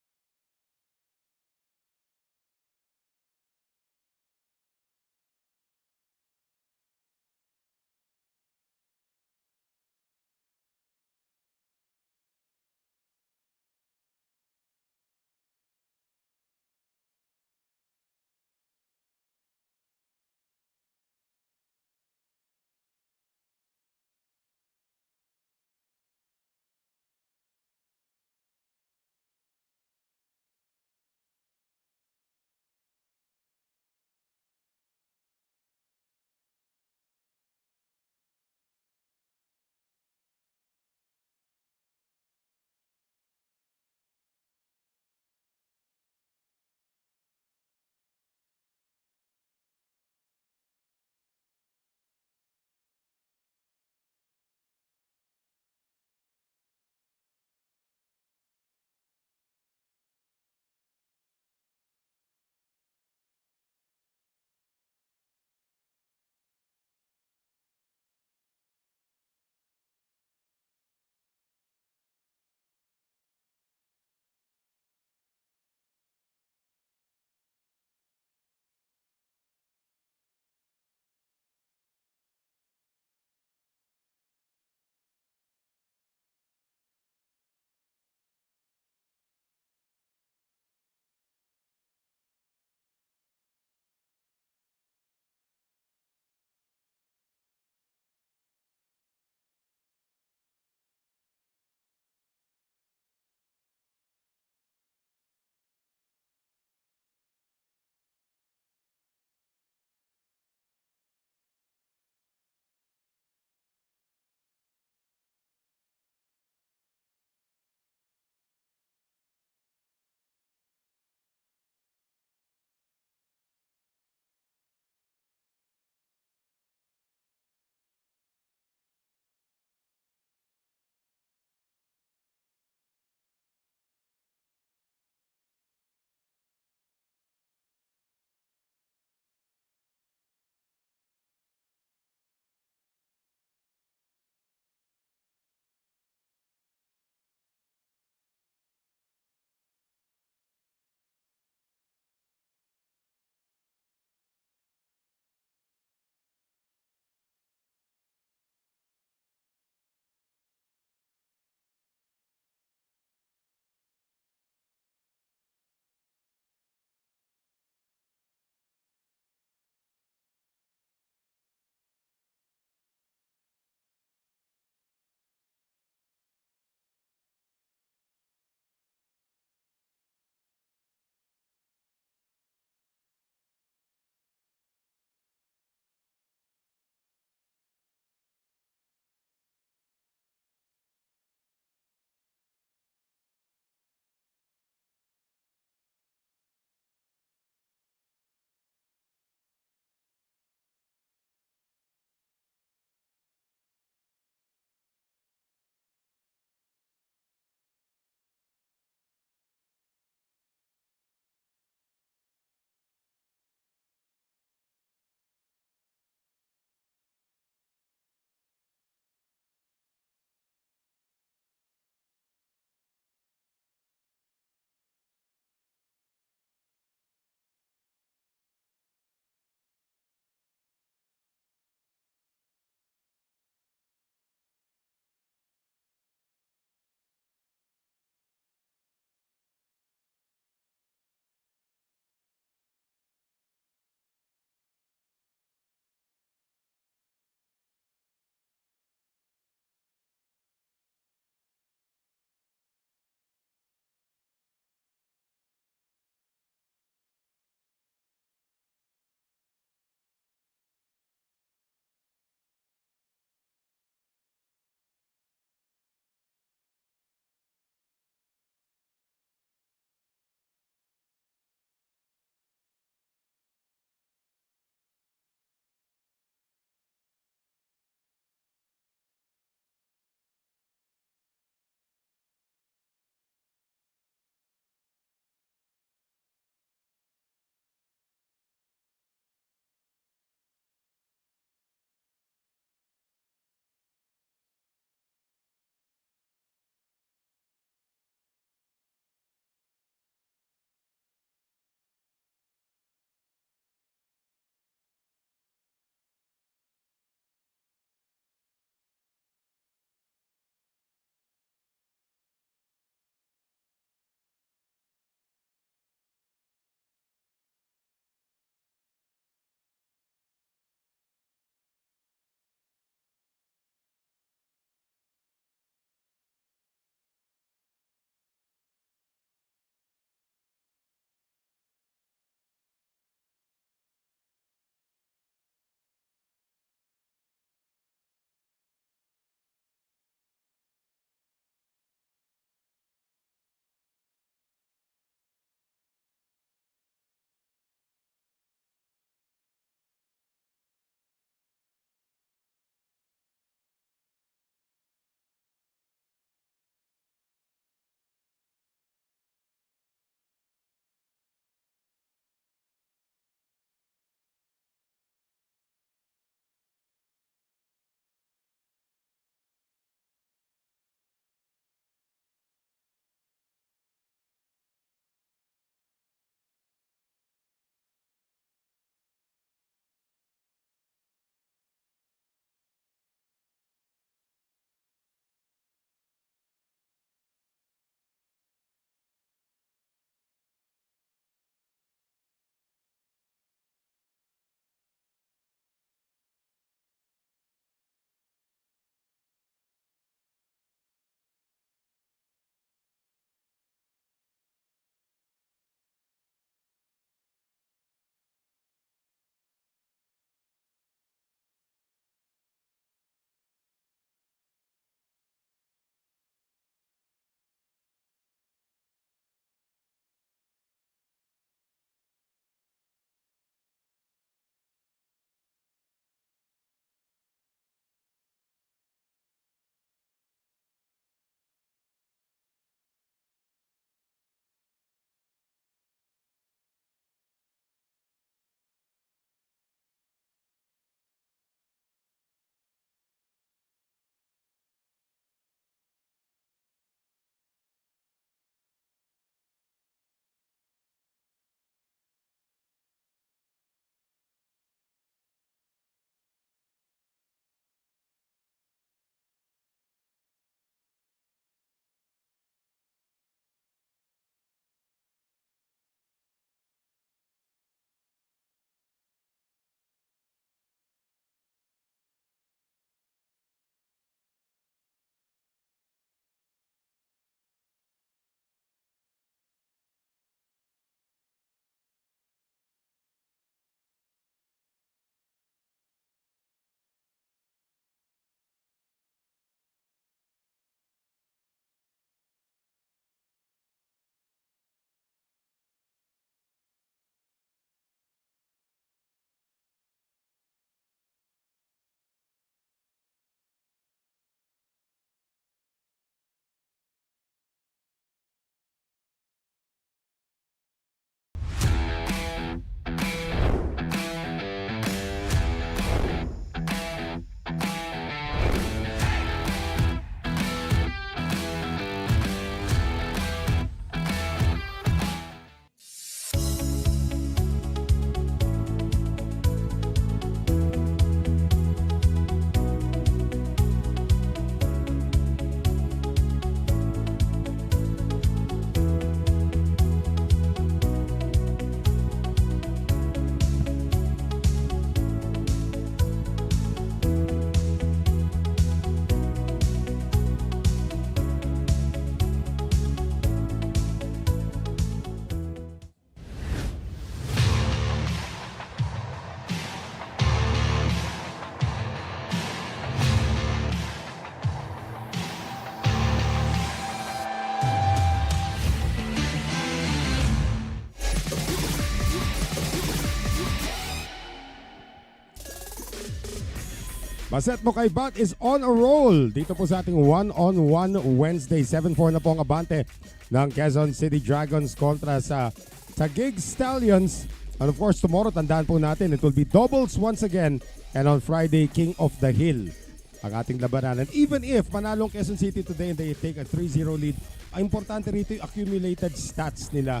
Baset Mocaibat is on a roll dito po sa ating one-on-one Wednesday. 7-4 na po ang abante ng Quezon City Dragons kontra sa TAGUIG Stallions. And of course, tomorrow, tandaan po natin, it will be doubles once again. And on Friday, King of the Hill ang ating labanan. And even if manalong Quezon City today and they take a 3-0 lead, ang importante rito yung accumulated stats nila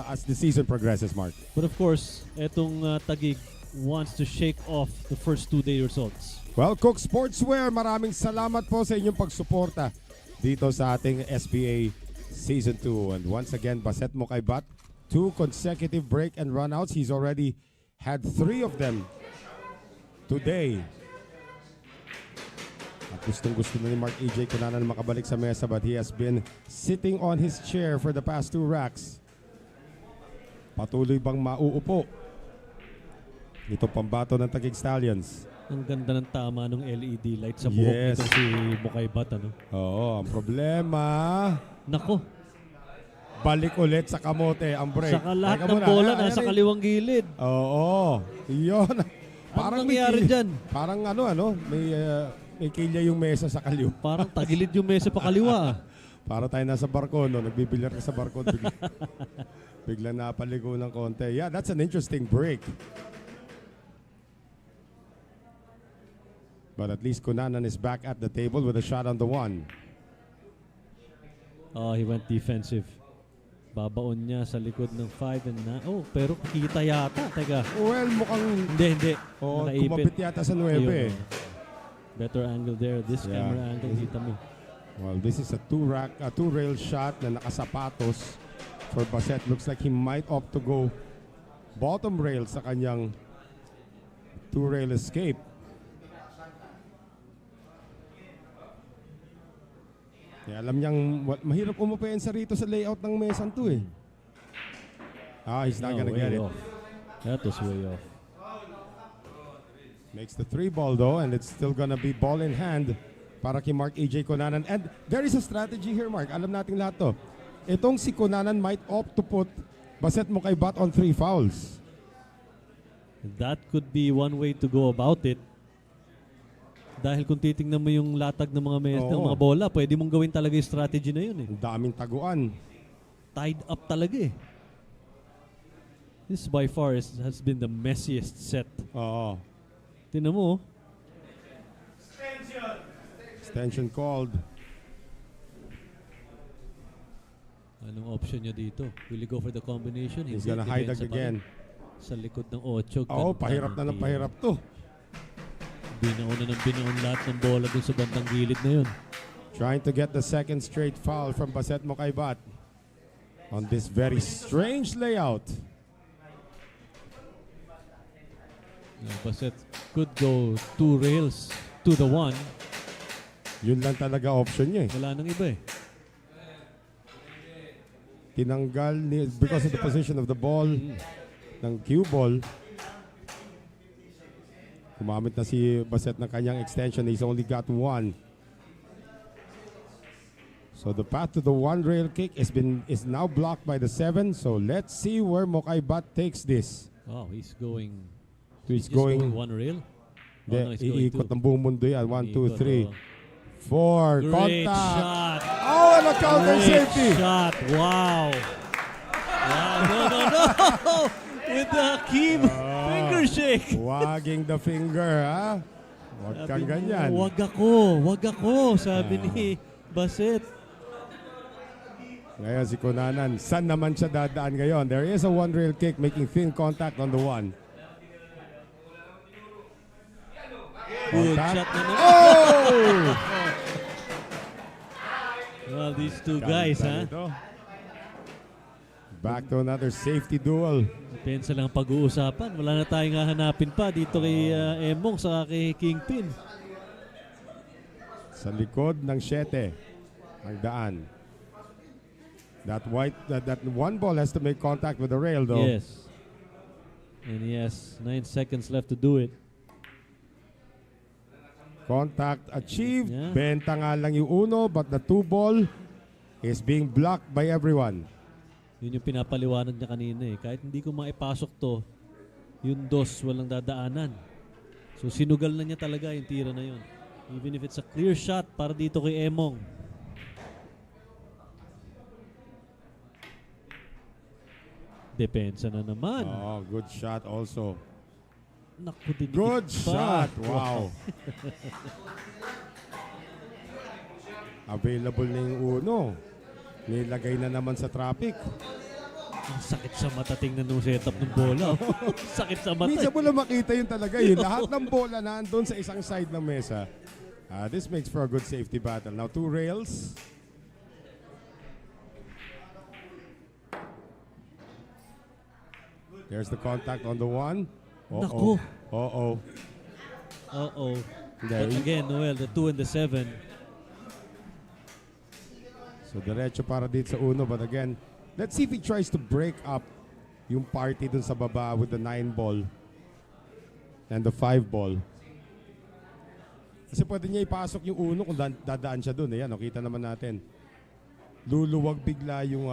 as the season progresses, Mark. But of course, etong TAGUIG wants to shake off the first 2-day results. Well, Cook Sportswear, maraming salamat po sa inyong pagsuporta dito sa ating SBA Season 2. And once again, Baset Mocaibat, 2 consecutive break and runouts. He's already had 3 of them today. At gustong-gusto na ni Mark EJ Cunanan makabalik sa mesa, but he has been sitting on his chair for the past 2 racks. Patuloy bang mauupo ito pambato ng TAGUIG Stallions? Ang ganda ng tama ng LED light sa buhok nito si Mocaibat, ano? Oo, ang problema, Nako, balik ulit sa kamote ang break. saka lahat Teka ng muna, bola ayan, nasa ayan. kaliwang gilid. Oo, yun. Parang nangyari dyan? Parang may kilya yung mesa sa kaliwa. Parang tagilid yung mesa pa kaliwa. Para tayo nasa barko, no? Nagbibilyar ka sa barko, biglang napaligo ng konti. Yeah, that's an interesting break. But at least Cunanan is back at the table with a shot on the 1. Oh, he went defensive. Babaon niya sa likod ng 5 and pero kita yata. Teka. Well, mukhang Hindi. Oo, Nakaipit. kumapit yata sa 9 eh. Ayun, better angle there. This Yeah. camera angle, kita mo. Well, this is a two-rail shot na nakasapatos for Baset. Looks like he might opt to go bottom rail sa kanyang 2-rail escape. Kaya alam niyang mahirap umupensa rito sa layout ng mesan to eh. He's not gonna get it. Off. That was way off. Makes the 3 ball though, and it's still gonna be ball in hand para kay Mark EJ Cunanan. And there is a strategy here, Mark. Alam nating lahat to. Itong si Cunanan might opt to put Baset Mocaibat on 3 fouls. That could be one way to go about it. Dahil kung titingnan mo yung latag ng mga bola, pwede mong gawin talaga yung strategy na yun eh. Ang daming taguan. Tied up talaga eh. This by far has been the messiest set. Oo. Tingnan mo. Extension called. Anong option niya dito? Will he go for the combination? He's gonna hide again. Sa likod ng 8. Pahirap na ng pahirap to. Binaon lahat ng bola dun sa bandang gilid na yun. Trying to get the second straight foul from Baset Mocaibat on this very strange layout. Baset could go 2 rails to the 1. Yun lang talaga option niya eh. Wala nang iba eh. Tinanggal because of the position of the ball ng cue ball. Kumamit na si Baset ng kanyang extension. He's only got 1. So the path to the 1 rail kick is now blocked by the 7. So let's see where Mocaibat takes this. Oh, he's going. He's just going 1 rail. De, he's going iikot 2. ng buong mundo yan. 1, 2, 3, 4. Great Contact. shot. Oh, and a counter Great safety. shot. Wow. No. With the key finger shake. Wagging the finger, ha? Huwag kang ganyan. Wag ako, sabi ni Baset. Ngayon si Cunanan, saan naman siya dadaan ngayon? There is a 1 rail kick making thin contact on the 1. Good shot na naman. Oh! Well, these 2 guys, ha? Back to another safety duel. Depensa lang pag-uusapan. Wala na tayong hahanapin pa dito kay Emong sa kay Kingpin. Sa likod ng 7 ang daan. That 1 ball has to make contact with the rail though. Yes. And he has 9 seconds left to do it. Contact achieved. Yeah. Benta nga lang yung 1, but the 2 ball is being blocked by everyone. Yun yung pinapaliwanag niya kanina eh. Kahit hindi ko maipasok to, yung 2 walang dadaanan. So sinugal na niya talaga yung tira na yun. Even if it's a clear shot para dito kay Emong. Depensa na naman. Oh, good shot also. Naku, dinikit Good pa. shot. Wow. Available na yung uno. Nilagay na naman sa traffic. Ang sakit sa mata tingnan nung setup ng bola. Sakit sa mata. Minsan mo lang makita yun talaga. Yung lahat ng bola nandun sa isang side ng mesa. This makes for a good safety battle. Now, 2 rails. There's the contact on the 1. Naku. Uh-oh. Uh-oh. Hindi. But again, Noel, the 2 and the 7. So, diretso para dito sa uno. But again, let's see if he tries to break up yung party dun sa baba with the 9 ball and the 5 ball. Kasi pwede niya ipasok yung uno kung dadaan siya dun. Ayan, kita naman natin. Luluwag bigla yung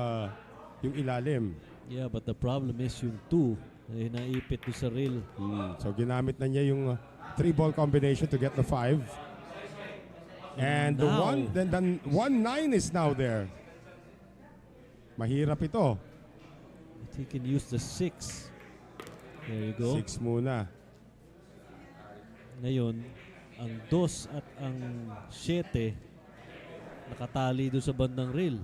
ilalim. Yeah, but the problem is yung 2 ay naipit doon sa rail. So, ginamit na niya yung 3 ball combination to get the 5. And the now, 1, then 1-9 is now there. Mahirap ito. but he can use the 6. There you go. 6 muna. Ngayon, ang 2 at ang 7 nakatali doon sa bandang rail.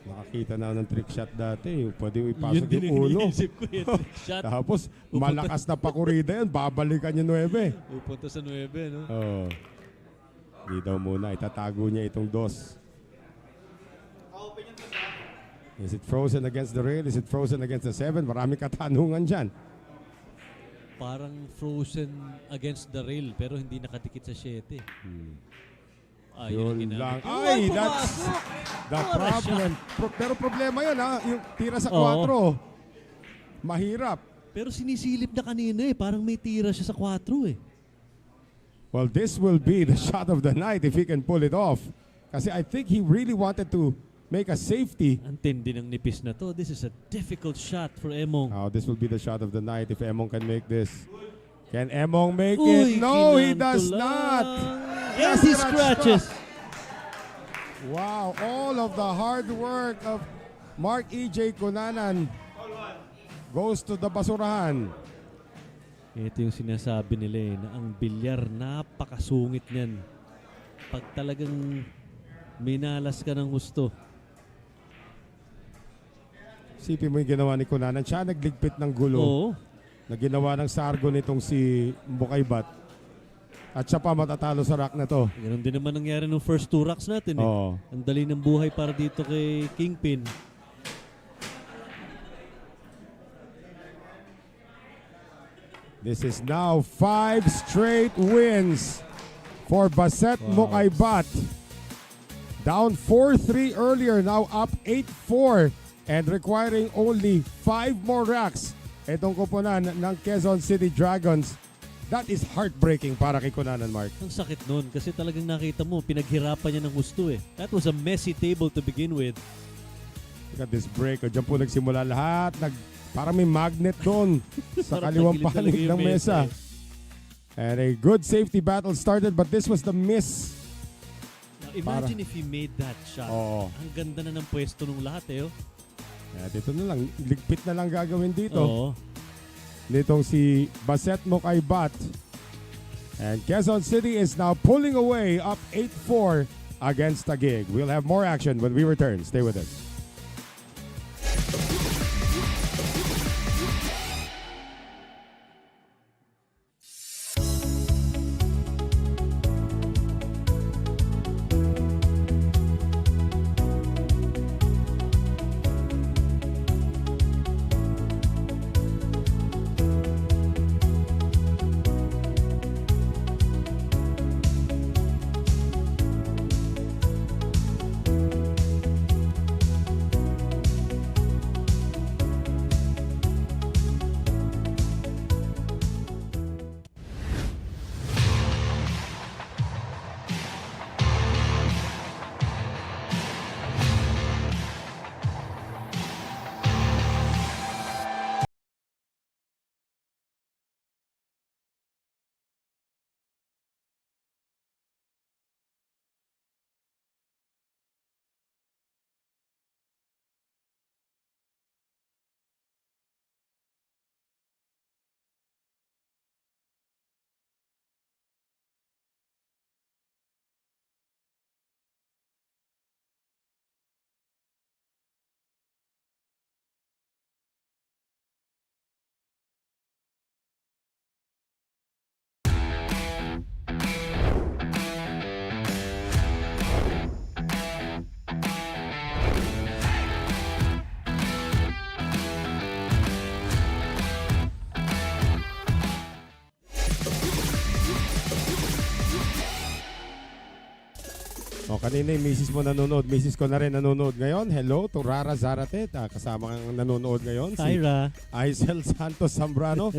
Nakakita na ng trick shot dati. Pwede Yun ipasok din yung ang uno. iniisip ko yung trick shot. Tapos, malakas na pakurida yan. Babalikan yung 9. Pupunta sa 9, no? Oh. Hindi daw muna. Itatago niya itong 2. Is it frozen against the rail? Is it frozen against the 7? Maraming katanungan dyan. Parang frozen against the rail pero hindi nakadikit sa 7. Yun lang. Ay, that's the problem. Pero problema yun, ha? Yung tira sa 4. Mahirap. Pero sinisilip na kanina eh. Parang may tira siya sa 4 eh. Well, this will be the shot of the night if he can pull it off. Kasi I think he really wanted to make a safety. Ang tindi ng nipis na to. This is a difficult shot for Emong. Oh, this will be the shot of the night if Emong can make this. Can Emong make Uy, it? No, he kinanto does lang. not. Yes, he scratches. Wow, all of the hard work of Mark E.J. Cunanan goes to the basurahan. Ito yung sinasabi nila eh, na ang bilyar napakasungit niyan. Pag talagang minalas ka ng gusto. Sipin mo yung ginawa ni Cunanan. Siya nagligpit ng gulo Oo. na ginawa ng sargo nitong si Mocaibat. At siya pa matatalo sa rack na to. Ganun din naman nangyari nung first 2 racks natin eh. Oo. Ang dali ng buhay para dito kay Kingpin. This is now 5 straight wins for Baset Mocaibat. Down 4-3 earlier, now up 8-4 and requiring only 5 more racks. Itong koponan ng Quezon City Dragons. That is heartbreaking para kay Cunanan, Mark. Ang sakit nun kasi talagang nakita mo, pinaghirapan niya ng gusto eh. That was a messy table to begin with. Look at this break. O, dyan po nagsimula lahat. Parang may magnet doon sa Parang kaliwang tagilid talaga panig yung ng mesa. eh. And a good safety battle started but this was the miss. Now, imagine if he made that shot. Oo. Ang ganda na ng pwesto ng lahat eh. Oh. At ito na lang. Ligpit na lang gagawin dito. Oo. Nitong si Baset Mocaibat. And Quezon City is now pulling away up 8-4 against TAGUIG. We'll have more action when we return. Stay with us. O, kanina yung misis mo nanonood. Misis ko na rin nanonood ngayon. Hello to Rara Zaratet. Kasama kang nanonood ngayon. Si Tyra. Aisel Santos Zambrano.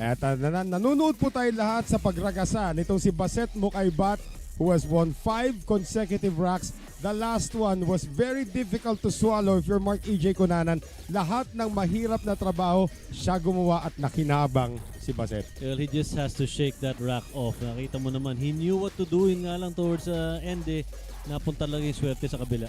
At nanonood po tayo lahat sa pagragasa nitong si Baset Mocaibat, who has won 5 consecutive racks. The last one was very difficult to swallow if you're Mark E.J. Cunanan. Lahat ng mahirap na trabaho, siya gumawa at nakinabang si Baset. Well, he just has to shake that rack off. Nakita mo naman, he knew what to do. Yun nga lang towards the end napunta lang yung swerte sa kabila.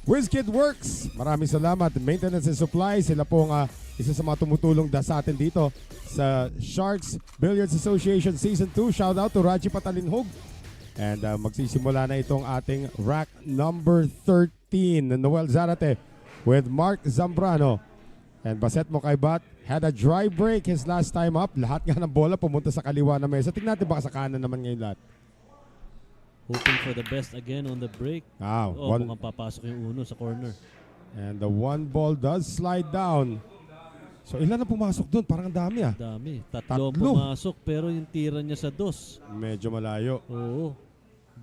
WizKid Works, maraming salamat. Maintenance and Supply, sila pong isa sa mga tumutulong sa atin dito sa Sharks Billiards Association Season 2. Shout out to Raji Patalinhog. And magsisimula na itong ating rack number 13. Noel Zarate with Mark Zambrano. And Baset Mocaibat had a dry break his last time up. Lahat nga ng bola pumunta sa kaliwa na mesa. Tignan natin baka sa kanan naman ngayon lahat. Hoping for the best again on the break. Mukhang papasok yung uno sa corner. And the one ball does slide down. So ilan na pumasok doon? Parang ang dami Dami. Tatlo ang pumasok pero yung tira niya sa dos. Medyo malayo. Oo.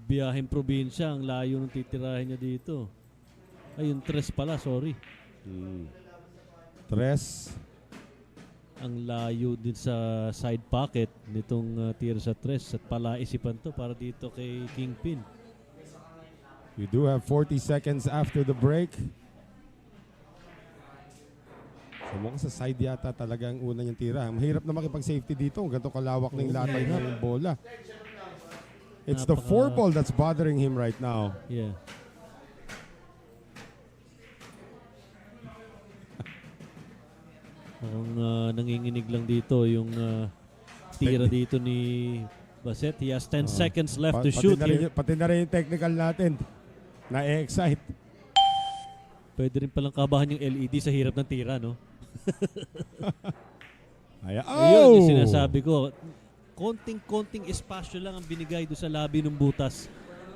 Biyaheng probinsya. Ang layo ng titirahin niya dito. Ay, yung tres pala. Sorry. Tres. Ang layo din sa side pocket nitong tira sa tres at palaisipan to para dito kay Kingpin. We do have 40 seconds after the break. So mukhang sa side yata talaga ang una niyang tira. Mahirap na makipag-safety dito. Ganito kalawak ng latay ng bola. It's the 4 ball that's bothering him right now. Yeah. Ang nanginginig lang dito yung tira dito ni Baset. He has 10 seconds left to shoot here. Pati na rin yung technical natin. Na-excite. Pwede rin palang kabahan yung LED sa hirap ng tira, no? Ayun yung sinasabi ko. Konting-konting espasyo lang ang binigay doon sa labi ng butas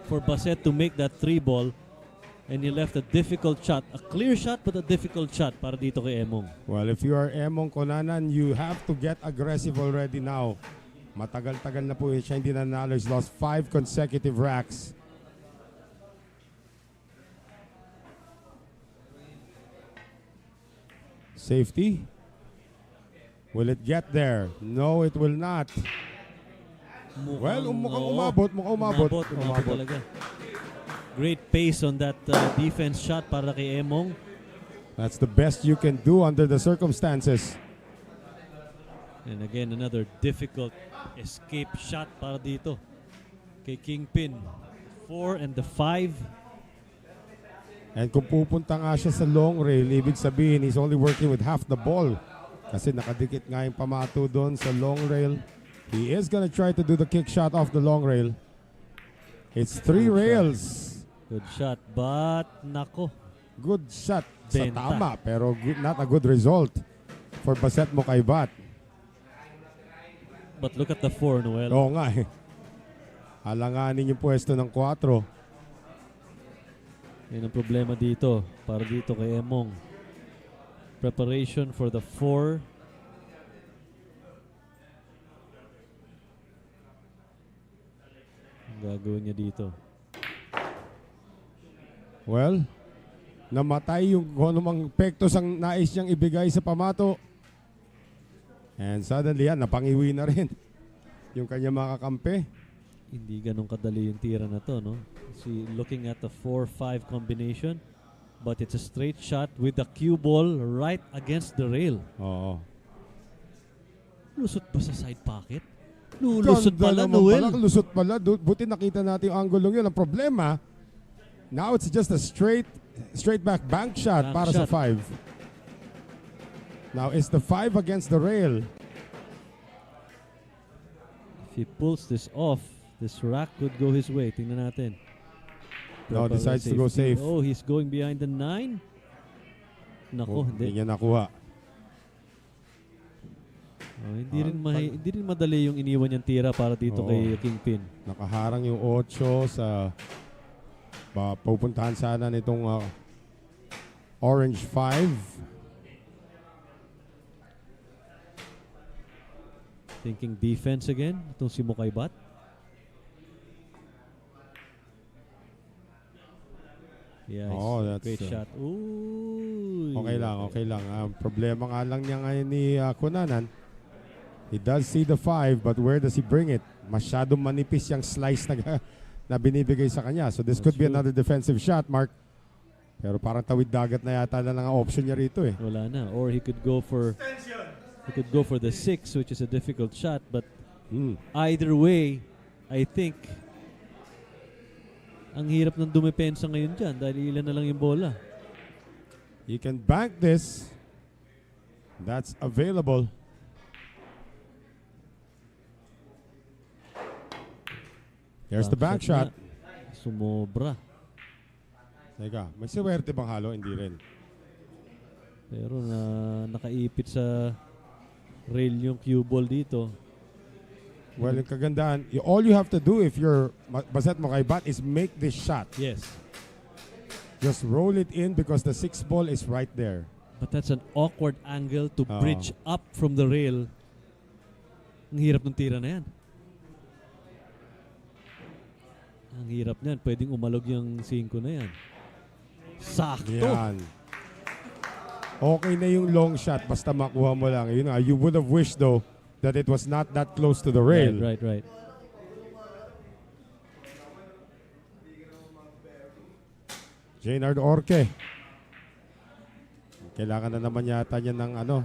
for Baset to make that 3 ball. And he left a difficult shot. A clear shot but a difficult shot para dito kay Emong. Well, if you are Emong Cunanan, you have to get aggressive already now. Matagal-tagal na po siya hindi nanalo. He's lost 5 consecutive racks. Safety. Will it get there? No, it will not. Mukhang umabot. Umabot talaga. Great pace on that defense shot para kay Emong. That's the best you can do under the circumstances. And again, another difficult escape shot para dito kay Kingpin. 4 and the 5. And kung pupunta nga siya sa long rail, ibig sabihin he's only working with half the ball. Kasi nakadikit nga yung pamato doon sa long rail. He is gonna try to do the kick shot off the long rail. It's 3 rails. Good shot, but nako. Good shot Benta. sa tama, pero not a good result for Baset Mocaibat. But look at the 4, Noel. Oo nga eh. Alanganin yung pwesto ng 4. Yan ang problema dito, para dito kay Emong. Preparation for the 4. Ang gagawin niya dito. Well, namatay yung kung anumang pektos ang nais niyang ibigay sa pamato. And suddenly yan, napangiwi na rin yung kanya mga kakampi. Hindi ganun kadali yung tira na to, no? See, looking at the 4-5 combination, but it's a straight shot with the cue ball right against the rail. Oo. Lusot ba sa side pocket? Lusot pala, naman Noel. pala, lusot pala. Buti nakita natin yung angle yun. Ang problema, now it's just a straight back bank shot para sa 5. Now it's the 5 against the rail. If he pulls this off, this rack could go his way. Tingnan natin. Now decides to go safe. Oh, he's going behind the 9. Nako, Hindi niya nakuha. Hindi rin madali yung iniwan niyang tira para dito kay Kingpin. Nakaharang yung 8 sa pupuntahan sana nitong orange 5. Thinking defense again, itong si Mocaibat. Yeah, Oh, that's great shot. Ooh. Okay lang, okay lang. Problema nga lang niya ngayon ni Kunanan. He does see the 5, but where does he bring it? Masyadong manipis yung slice na binibigay sa kanya. So this could be another defensive shot, Mark. Pero parang tawid dagat na yata na lang ang option niya rito eh. Wala na. Or he could go for the 6, which is a difficult shot. But either way, I think ang hirap ng dumepensa ngayon dyan dahil ilan na lang yung bola. He can bank this. That's available. There's the back shot. Sumobra. Teka, may siwerte bang halo? Hindi rin. Pero nakaipit sa rail yung cue ball dito. Well, yung kagandahan, all you have to do if you're Baset Mocaibat is make this shot. Yes. Just roll it in because the 6 ball is right there. But that's an awkward angle to bridge up from the rail. Ang hirap ng tira na yan. Ang hirap niyan. Pwedeng umalog yung 5 na yan. Sakto. Yan. Okay na yung long shot basta makuha mo lang. You would have wished though that it was not that close to the rail. Right. Jaynard Orque. Kailangan na naman yata niya ng ng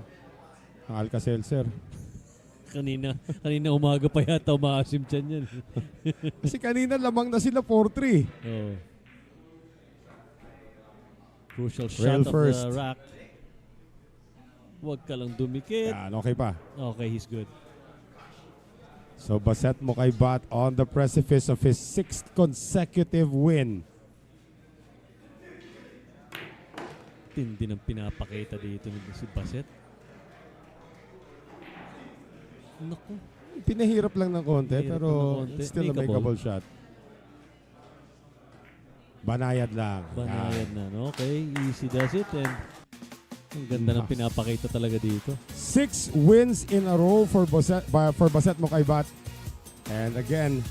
Alka-Seltzer. Kanina umaga pa yata umaasim dyan yan. Kasi kanina lamang na sila 4-3. Oh. Crucial Rail shot first. of the rack. Huwag ka lang dumikit. Yan, okay pa. Okay, he's good. So Baset Mocaibat on the precipice of his 6th consecutive win. Tindi ng pinapakita dito ni si Baset. Naku. Pinahirap lang ng konti, Pinahirap pero lang ng konti. it's still a makeable shot. Banayad lang. Banayad na. No? Okay, easy does it. And ang ganda ng pinapakita talaga dito. 6 wins in a row for Baset Mocaibat. And again,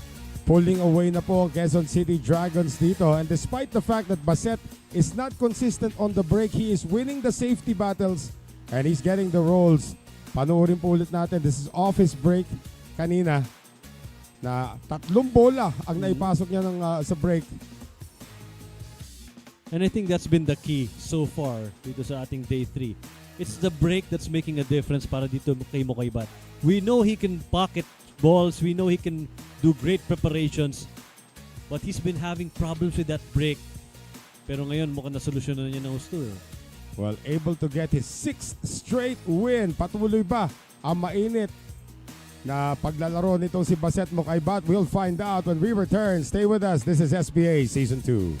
pulling away na po ang Quezon City Dragons dito. And despite the fact that Baset is not consistent on the break, he is winning the safety battles and he's getting the rolls. Panoorin po ulit natin. This is off his break kanina na 3 bola ang naipasok niya sa break. And I think that's been the key so far dito sa ating day 3. It's the break that's making a difference para dito kay Mocaibat. We know he can pocket balls. We know he can do great preparations. But he's been having problems with that break. Pero ngayon mukhang nasolusyonan na niya ng gusto. Well, able to get his 6th straight win. Patuloy ba ang mainit na paglalaro nitong si Baset Mocaibat? We'll find out when we return. Stay with us. This is SBA Season 2.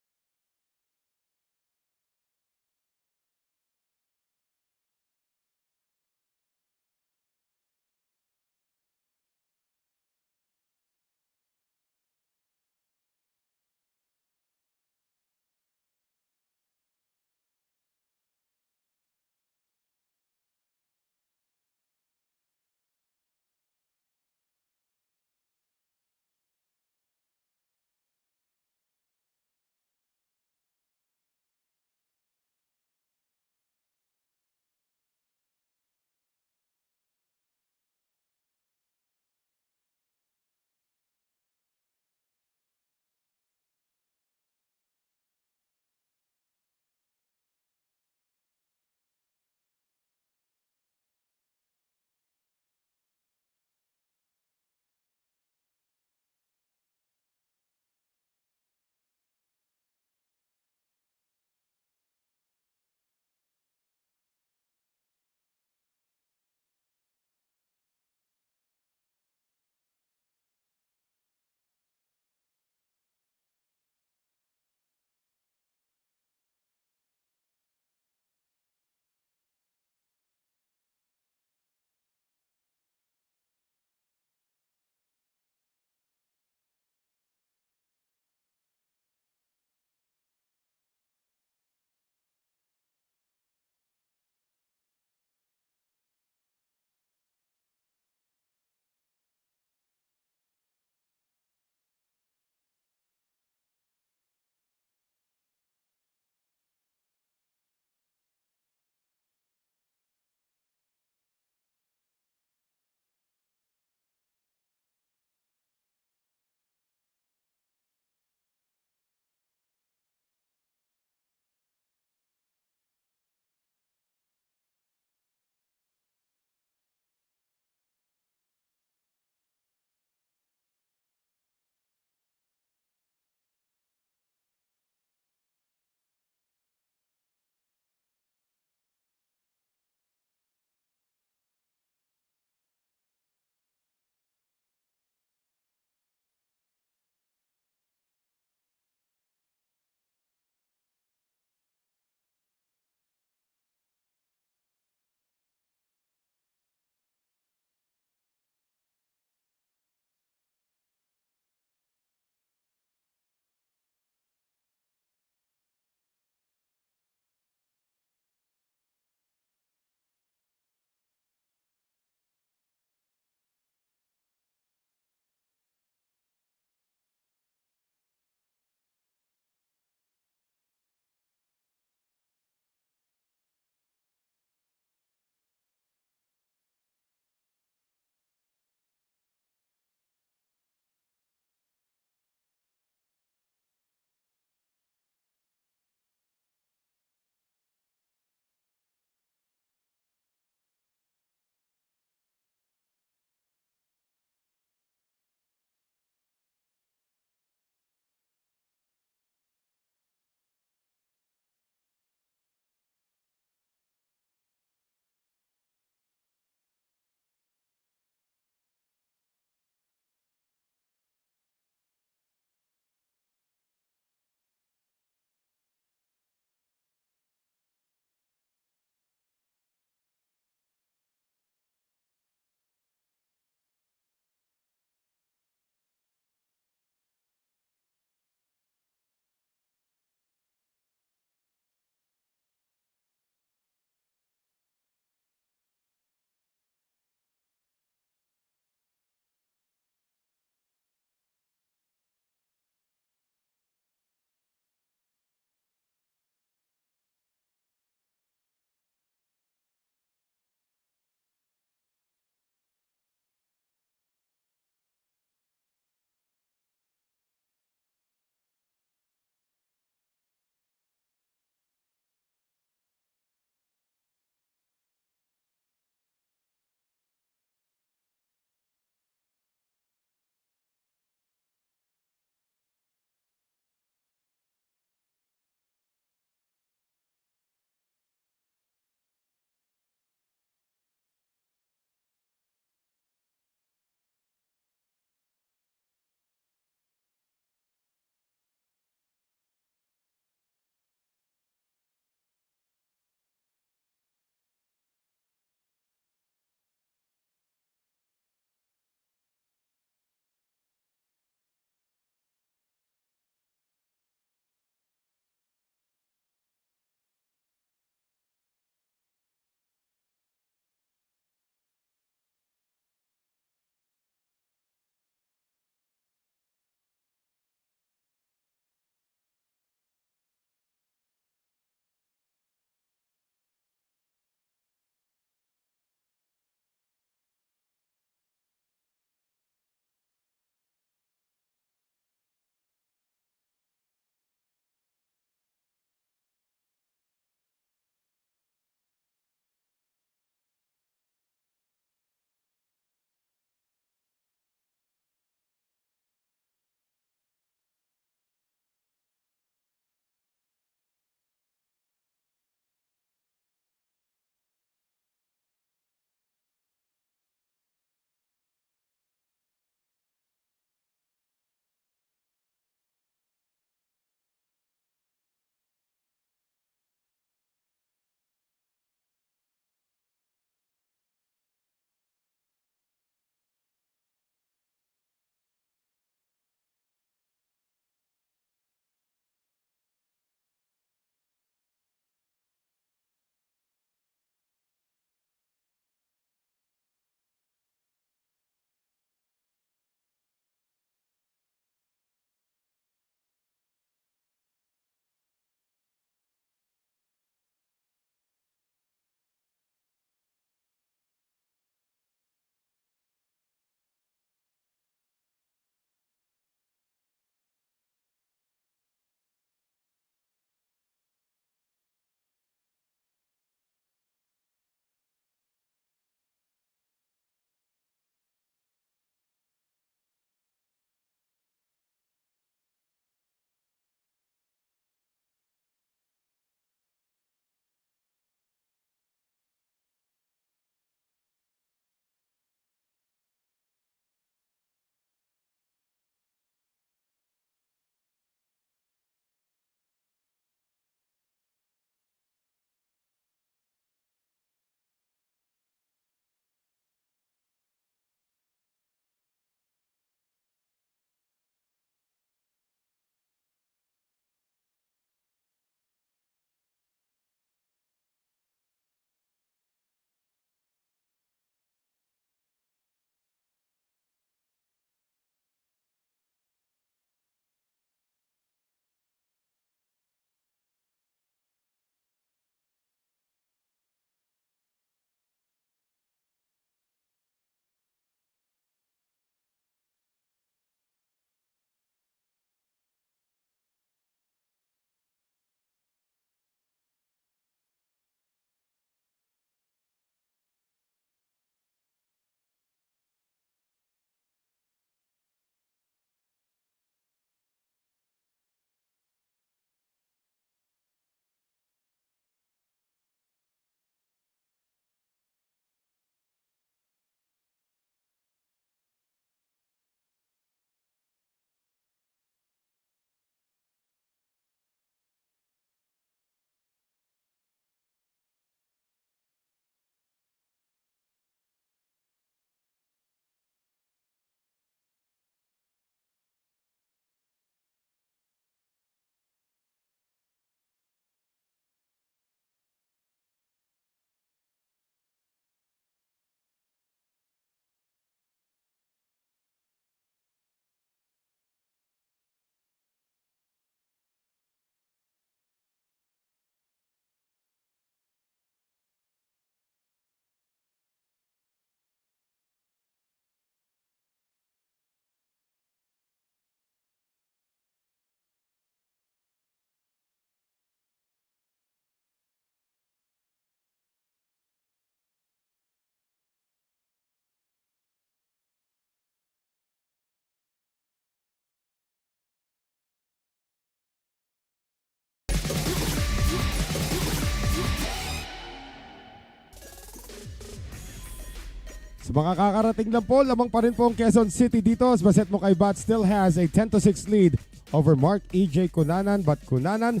Sa mga kakarating lang po, lamang pa rin po ang Quezon City dito as Baset Mocaibat still has a 10-6 lead over Mark E.J. Cunanan, but Cunanan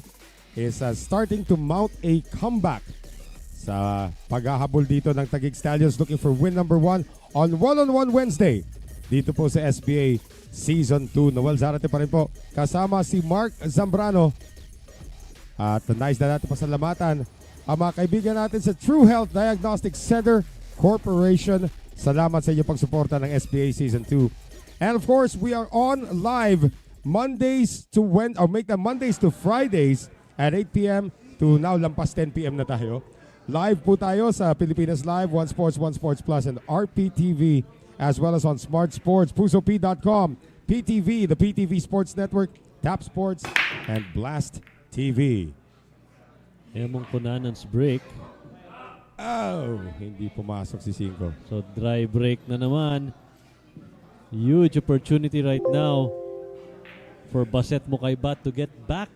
is starting to mount a comeback sa paghahabol dito ng Taguig Stallions, looking for win number 1 on One-on-One Wednesday dito po sa SBA Season 2. Noel Zarate pa rin po kasama si Mark Zambrano. At nais na natin pasalamatan ang mga kaibigan natin sa True Health Diagnostic Center Corporation. Salamat sa inyong pagsuporta ng SBA Season 2. And of course, we are on live Mondays to make them Mondays to Fridays at 8 p.m. to now lampas 10 p.m. na tayo. Live po tayo sa Pilipinas Live, One Sports, One Sports Plus, and RPTV, as well as on Smart Sports, PusoP.com, PTV, the PTV Sports Network, Tap Sports, and Blast TV. Emong Cunanan's break. Oh, hindi pumasok si Cinco. So dry break na naman. Huge opportunity right now for Baset Mocaibat to get back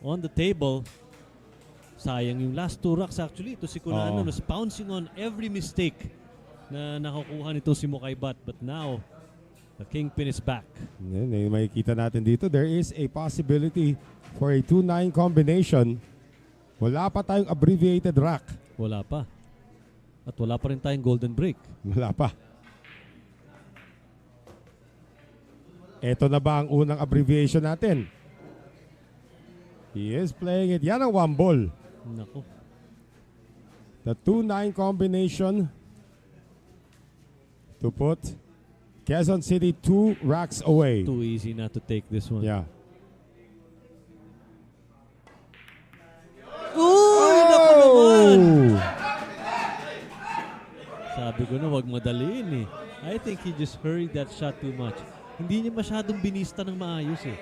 on the table. Sayang yung last two racks actually. Ito si Cunanan was pouncing on every mistake na nakakuha nito si Mocaibat. But now, the kingpin is back. Yan, makikita natin dito, there is a possibility for a 2-9 combination. Wala pa tayong abbreviated rack. Wala pa. At wala pa rin tayong golden break. Wala pa. Ito na ba ang unang abbreviation natin? He is playing it. Yan ang one ball. Nako. The 2-9 combination to put Quezon City 2 racks away. Too easy not to take this one. Yeah. Uy! Nako naman! Sabi ko na wag madaliin eh. I think he just hurried that shot too much. Hindi niya masyadong binista ng maayos eh.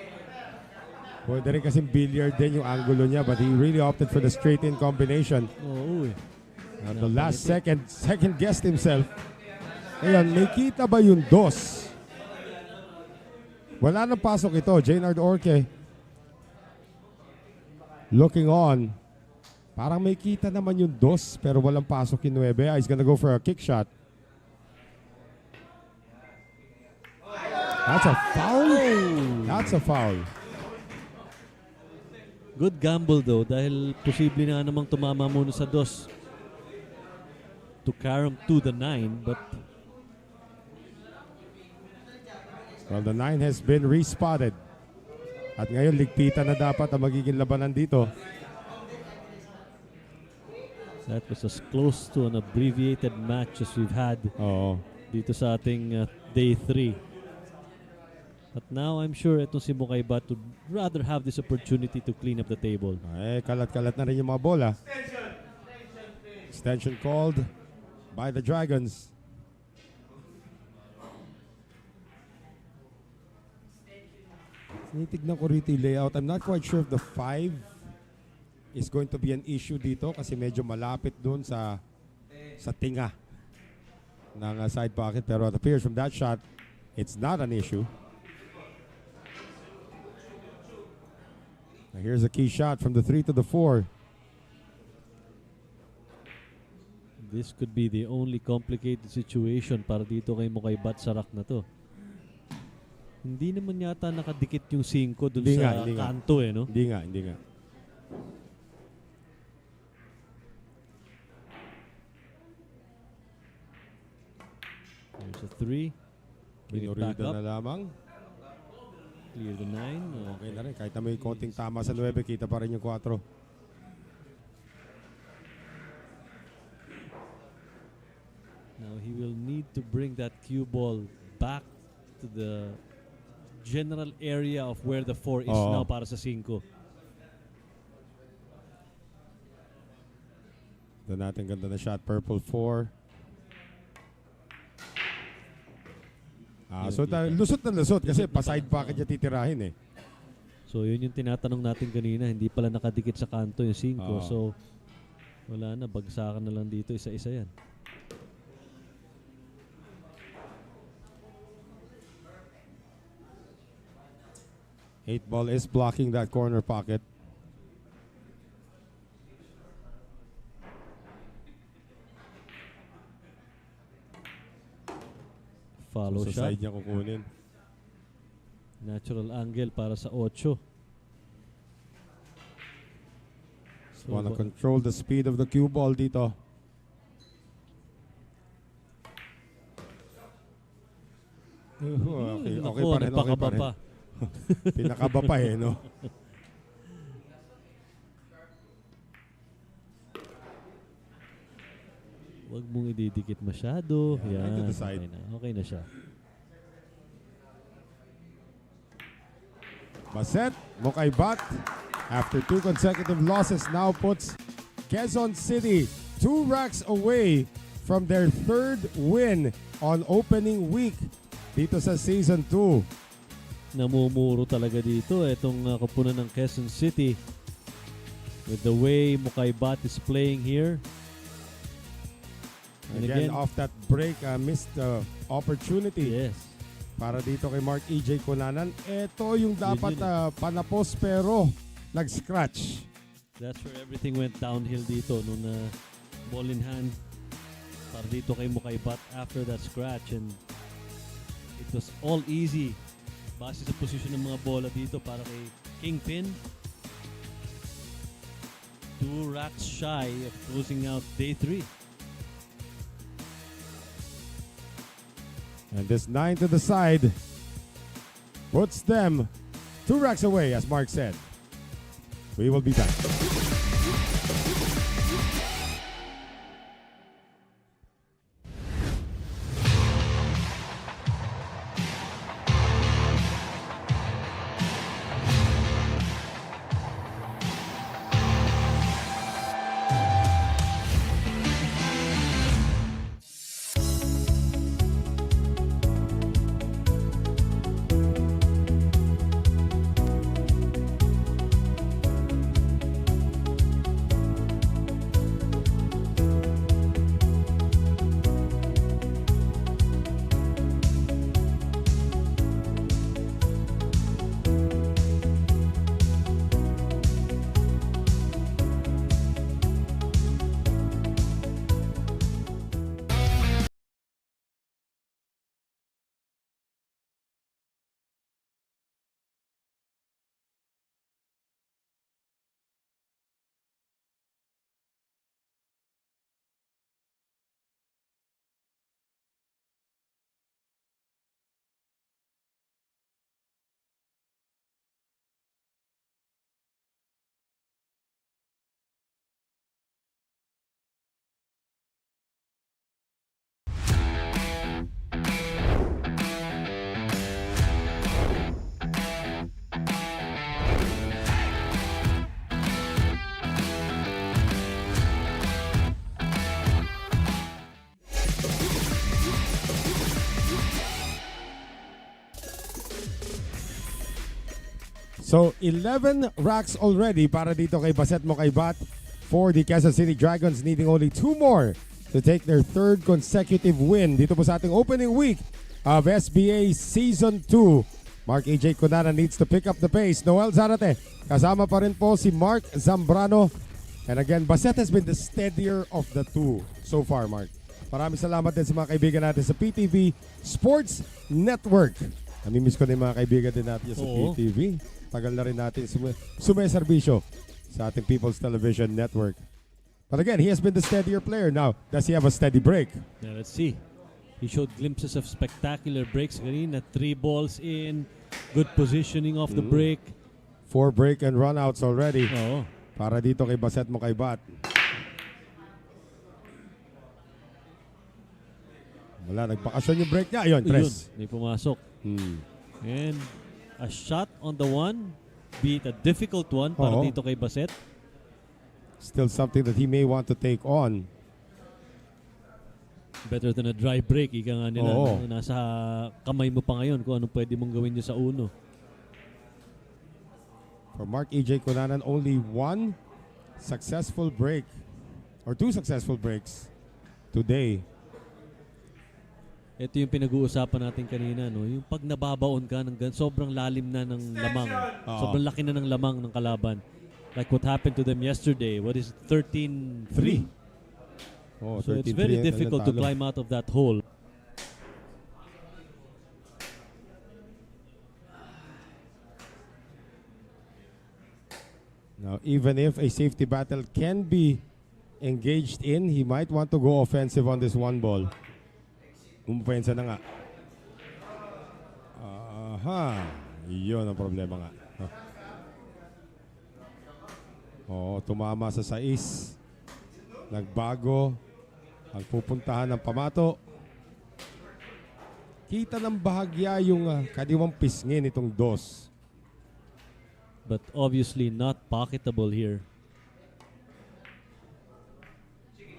Pwede rin kasing billiard din yung angulo niya, but he really opted for the straight-in combination. Oo eh. At the last second guessed himself. Ayan, may kita ba yung dos? Wala nang pasok ito. Jaynard Orque looking on. Parang may kita naman yung dos, pero walang pasok yung 9. He's gonna go for a kick shot. That's a foul. That's a foul. Good gamble though dahil posible na namang tumama muna sa dos to carry him to the 9, but well, the 9 has been respotted. At ngayon, ligpitan na dapat ang magiging labanan dito. that was as close to an abbreviated match as we've had dito sa ating day 3. But now I'm sure itong si Mocaibat would rather have this opportunity to clean up the table. Ay, kalat-kalat na rin yung mga bola. Extension called by the Dragons. Tinitignan ko rito yung layout. I'm not quite sure if the 5 is going to be an issue dito kasi medyo malapit dun sa tinga ng side pocket. Pero it appears from that shot, it's not an issue. Now here's a key shot from the 3 to the 4. This could be the only complicated situation para dito kay Mocaibat sa rack na to. Hindi naman yata nakadikit yung 5 dun sa kanto eh, no? Hindi nga. There's a 3. Bring it back Inorida up. na lamang. Clear the 9. Okay na rin. Kahit na may konting tama sa 9, kita pa rin yung 4. Now he will need to bring that cue ball back to the general area of where the 4 is now para sa 5. Doon natin ganda na shot. Purple 4. So lusot na lusot kasi pa-side pocket niya titirahin eh. So yun yung tinatanong natin kanina. Hindi pala nakadikit sa kanto yung 5. So wala na. Bagsakan na lang dito. Isa-isa yan. Eight ball is blocking that corner pocket. Follow So, sa shot. side niya kukunin. Natural angle para sa 8. So, Wanna control the speed of the cue ball dito. Okay, okay pa rin, okay pa rin. Pinakaba pa eh, no? Huwag mong ididikit masyado. Yeah, right to Yan, the side. okay na. Okay na siya. Baset Mocaibat, after 2 consecutive losses, now puts Quezon City 2 racks away from their 3rd win on opening week dito sa Season 2. Namumuro talaga dito itong koponan ng Quezon City with the way Mocaibat is playing here. And Again, off that break, missed the opportunity yes, para dito kay Mark E.J. Cunanan. Ito yung dapat panapos pero nag-scratch. that's where everything went downhill dito nung ball in hand para dito kay Mocaibat after that scratch, and it was all easy base sa posisyon ng mga bola dito para kay Kingpin. 2 racks shy of closing out day 3. And this 9 to the side puts them 2 racks away, as Mark said. We will be back. So, 11 racks already para dito kay Baset Mocaibat for the Quezon City Dragons, needing only 2 more to take their 3rd consecutive win dito po sa ating opening week of SBA Season 2. Mark E.J. Cunanan needs to pick up the pace. Noel Zarate, kasama pa rin po si Mark Zambrano. And again, Baset has been the steadier of the 2 so far, Mark. Maraming salamat din sa mga kaibigan natin sa PTV Sports Network. Namimiss ko na yung mga kaibigan din natin sa PTV. Tagal na rin natin sumeserbisyo sa ating People's Television Network. But again, he has been the steadier player. Now, does he have a steady break? Yeah, let's see. He showed glimpses of spectacular breaks kanina. 3 balls in. Good positioning off the break. 4 break and runouts already. Oo. Para dito kay Baset Mocaibat. Wala, nagbakasyon yung break niya. Ayun, tres. May pumasok. And a shot on the 1. Beat a difficult one para dito kay Baset. Still something that he may want to take on. Better than a dry break. Ika nga nila. Oo. Nasa kamay mo pa ngayon kung anong pwede mong gawin nyo sa uno. For Mark E.J. Cunanan, only 1 successful break or 2 successful breaks today. Ito yung pinag-uusapan natin kanina, no? Yung pag nababaon ka ng sobrang lalim na ng lamang. Sobrang laki na ng lamang ng kalaban. Like what happened to them yesterday. What is it? 13-3. Oh, So it's very difficult to climb out of that hole. even if a safety battle can be engaged in, he might want to go offensive on this one ball. Umpensa na nga. Aha. Yun ang problema nga. Oh, tumama sa 6. Nagbago ang pupuntahan ng pamato. Kita ng bahagya yung kadiwang pisngin itong 2. But obviously not pocketable here.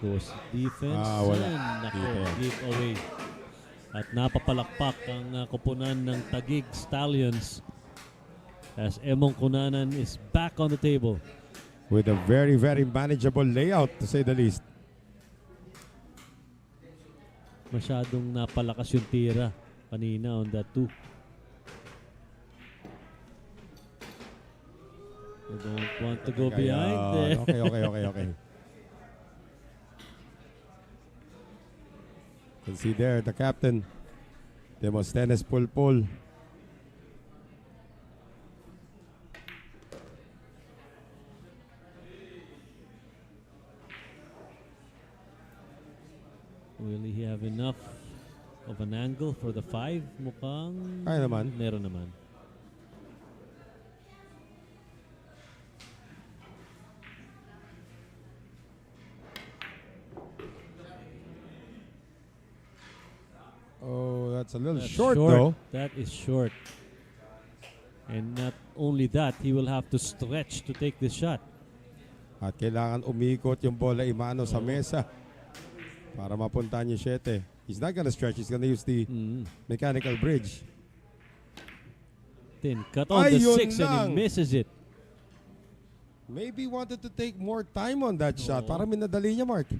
Goes defense. Wala. Nako, give away. At napapalakpak ang koponan ng Taguig Stallions as Emong Cunanan is back on the table. With a very, very manageable layout, to say the least. Masyadong napalakas yung tira kanina on that 2. I don't want to go behind there. Okay. You can see there the captain, Demosthenes Pulpul. Will he have enough of an angle for the 5? Mukhang Kaya naman. meron naman. Oh, that's a little That's short though. That is short. And not only that, he will have to stretch to take this shot. At kailangan umikot yung bola imano sa mesa para mapuntahan yung 7. He's not gonna stretch. He's gonna use the mechanical bridge. Thin cut on the 6 and he misses it. Maybe wanted to take more time on that shot. Parang minadali niya, Mark.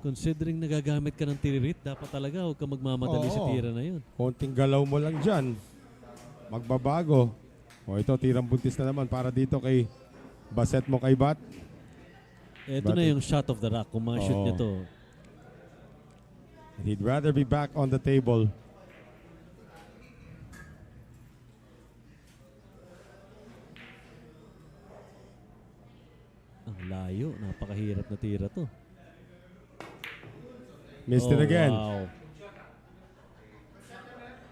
Considering nagagamit ka ng tiririt, dapat talaga huwag ka magmamadali sa tira na yun. Konting galaw mo lang dyan. Magbabago. O ito, tirang buntis na naman para dito kay Baset Mocaibat. Ito na yung shot of the rack. Kung ma-shoot niya to. He'd rather be back on the table. Ang layo. Napakahirap na tira to. Missed it again. Wow.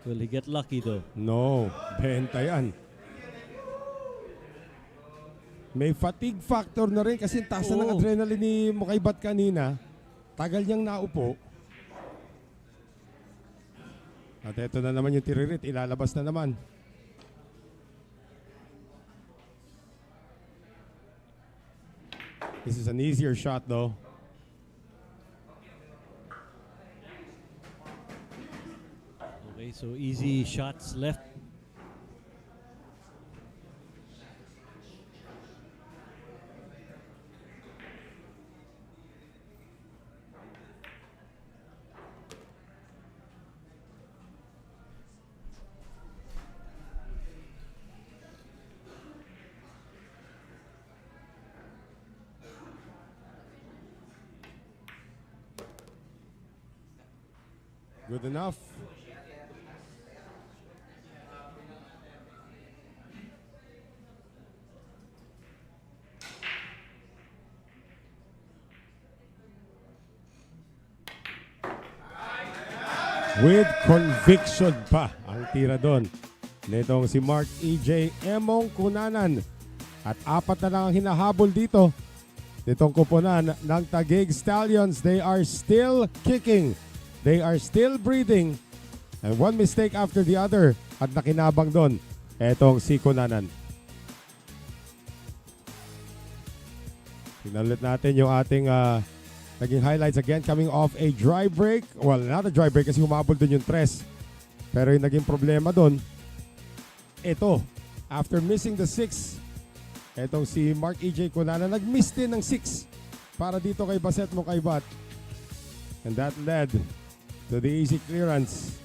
Will he get lucky though? No. Benta yan. May fatigue factor na rin kasi taas na ng adrenaline ni Mocaibat kanina. Tagal niyang naupo. At ito na naman yung tiririt. Ilalabas na naman. This is an easier shot though. Okay, so easy shots left. Good enough. With conviction pa ang tira doon nitong si Mark E.J. Emong Cunanan. At 4 na lang ang hinahabol dito nitong kuponan ng Taguig Stallions. They are still kicking. They are still breathing. And one mistake after the other at nakinabang doon etong si Cunanan. Tingnan ulit natin yung ating naging highlights again coming off a dry break. Well, not a dry break kasi humabol dun yung 3. Pero yung naging problema dun, ito, after missing the 6, etong si Mark E.J. Cunanan nag-miss din ng 6 para dito kay Baset Mocaibat. And that led to the easy clearance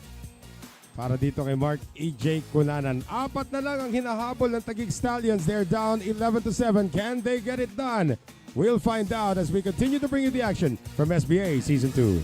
para dito kay Mark E.J. Cunanan. 4 na lang ang hinahabol ng Taguig Stallions. They're down 11-7. Can they get it done? We'll find out as we continue to bring you the action from SBA Season 2.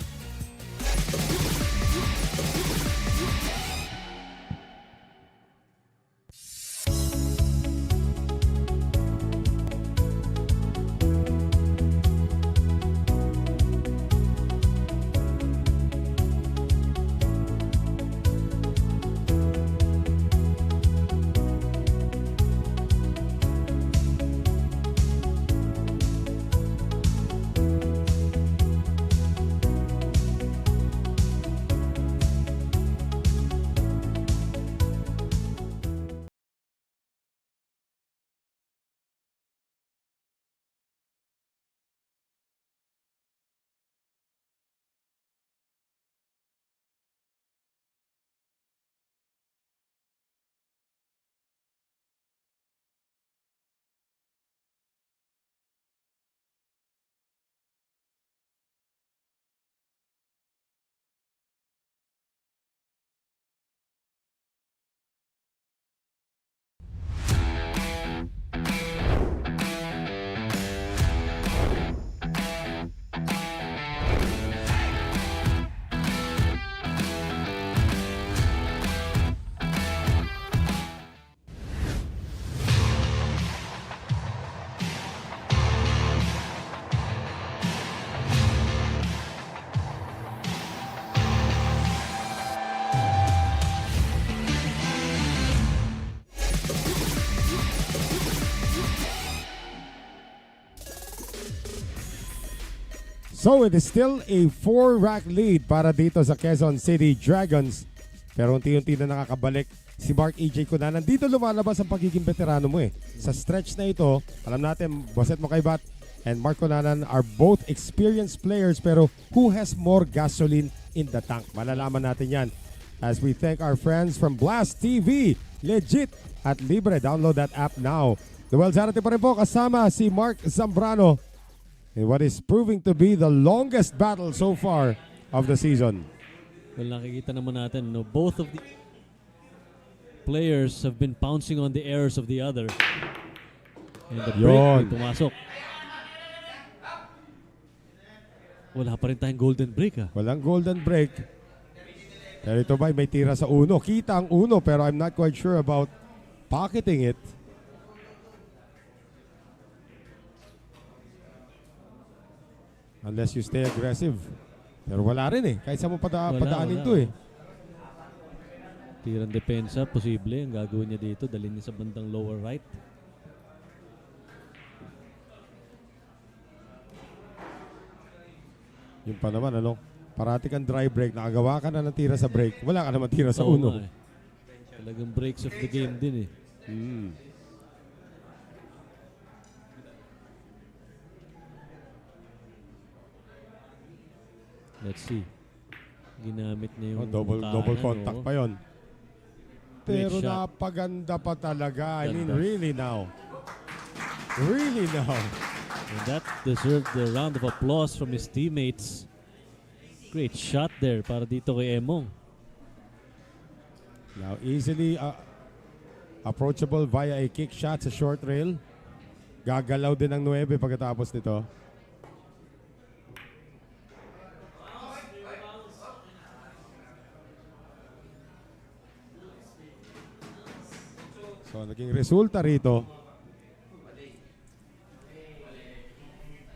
So it is still a 4-rack lead para dito sa Quezon City Dragons. Pero unti-unti na nakakabalik si Mark E.J. Cunanan. Dito lumalabas ang pagiging veterano mo eh. Sa stretch na ito, alam natin, Baset Mocaibat and Mark Cunanan are both experienced players, pero who has more gasoline in the tank? Malalaman natin yan as we thank our friends from Blast TV. Legit at libre. Download that app now. Noel Zarate pa rin po kasama si Mark Zambrano in what is proving to be the longest battle so far of the season. Well, nakikita naman natin, no, both of the players have been pouncing on the errors of the other. And the break ay pumasok. Wala pa rin tayong golden break, ha? Walang golden break. Pero ito ba may tira sa uno? Kita ang uno, pero I'm not quite sure about pocketing it. Unless you stay aggressive. Pero wala rin eh. Kahit saan mo padaanin to eh. Tirang depensa, posible. Ang gagawin niya dito, dalhin niya sa bandang lower right. Yun pa naman, ano? Parati kang dry break. Nakagawa ka na ng tira sa break. Wala ka naman tira sa uno. Talagang breaks of the game din eh. Let's see. Ginamit niya yung double contact pa yon. Pero shot. napaganda pa talaga. I mean, really now. Really now. And that deserved the round of applause from his teammates. Great shot there para dito kay Emong. Now easily approachable via a kick shot sa short rail. Gagalaw din ang 9 pagkatapos nito. So naging resulta rito,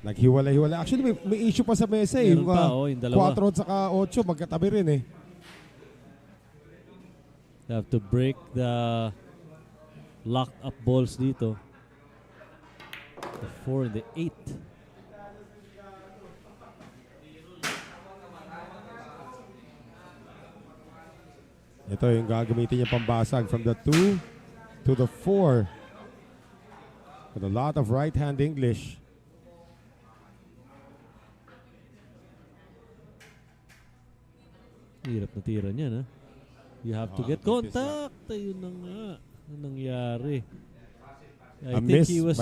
naghiwalay-hiwalay. Actually may issue pa sa mesa eh. Meron pa, yung dalawa. 4 at saka 8 magkatabi rin eh. They have to break the locked up balls dito. The 4 and the 8. Ito yung gagamitin niya pambasag from the 2 to the 4 with a lot of right-hand English. Hirap na tira niya, na. You have to get contact. Ayun na nga. Ano nangyari? I think he was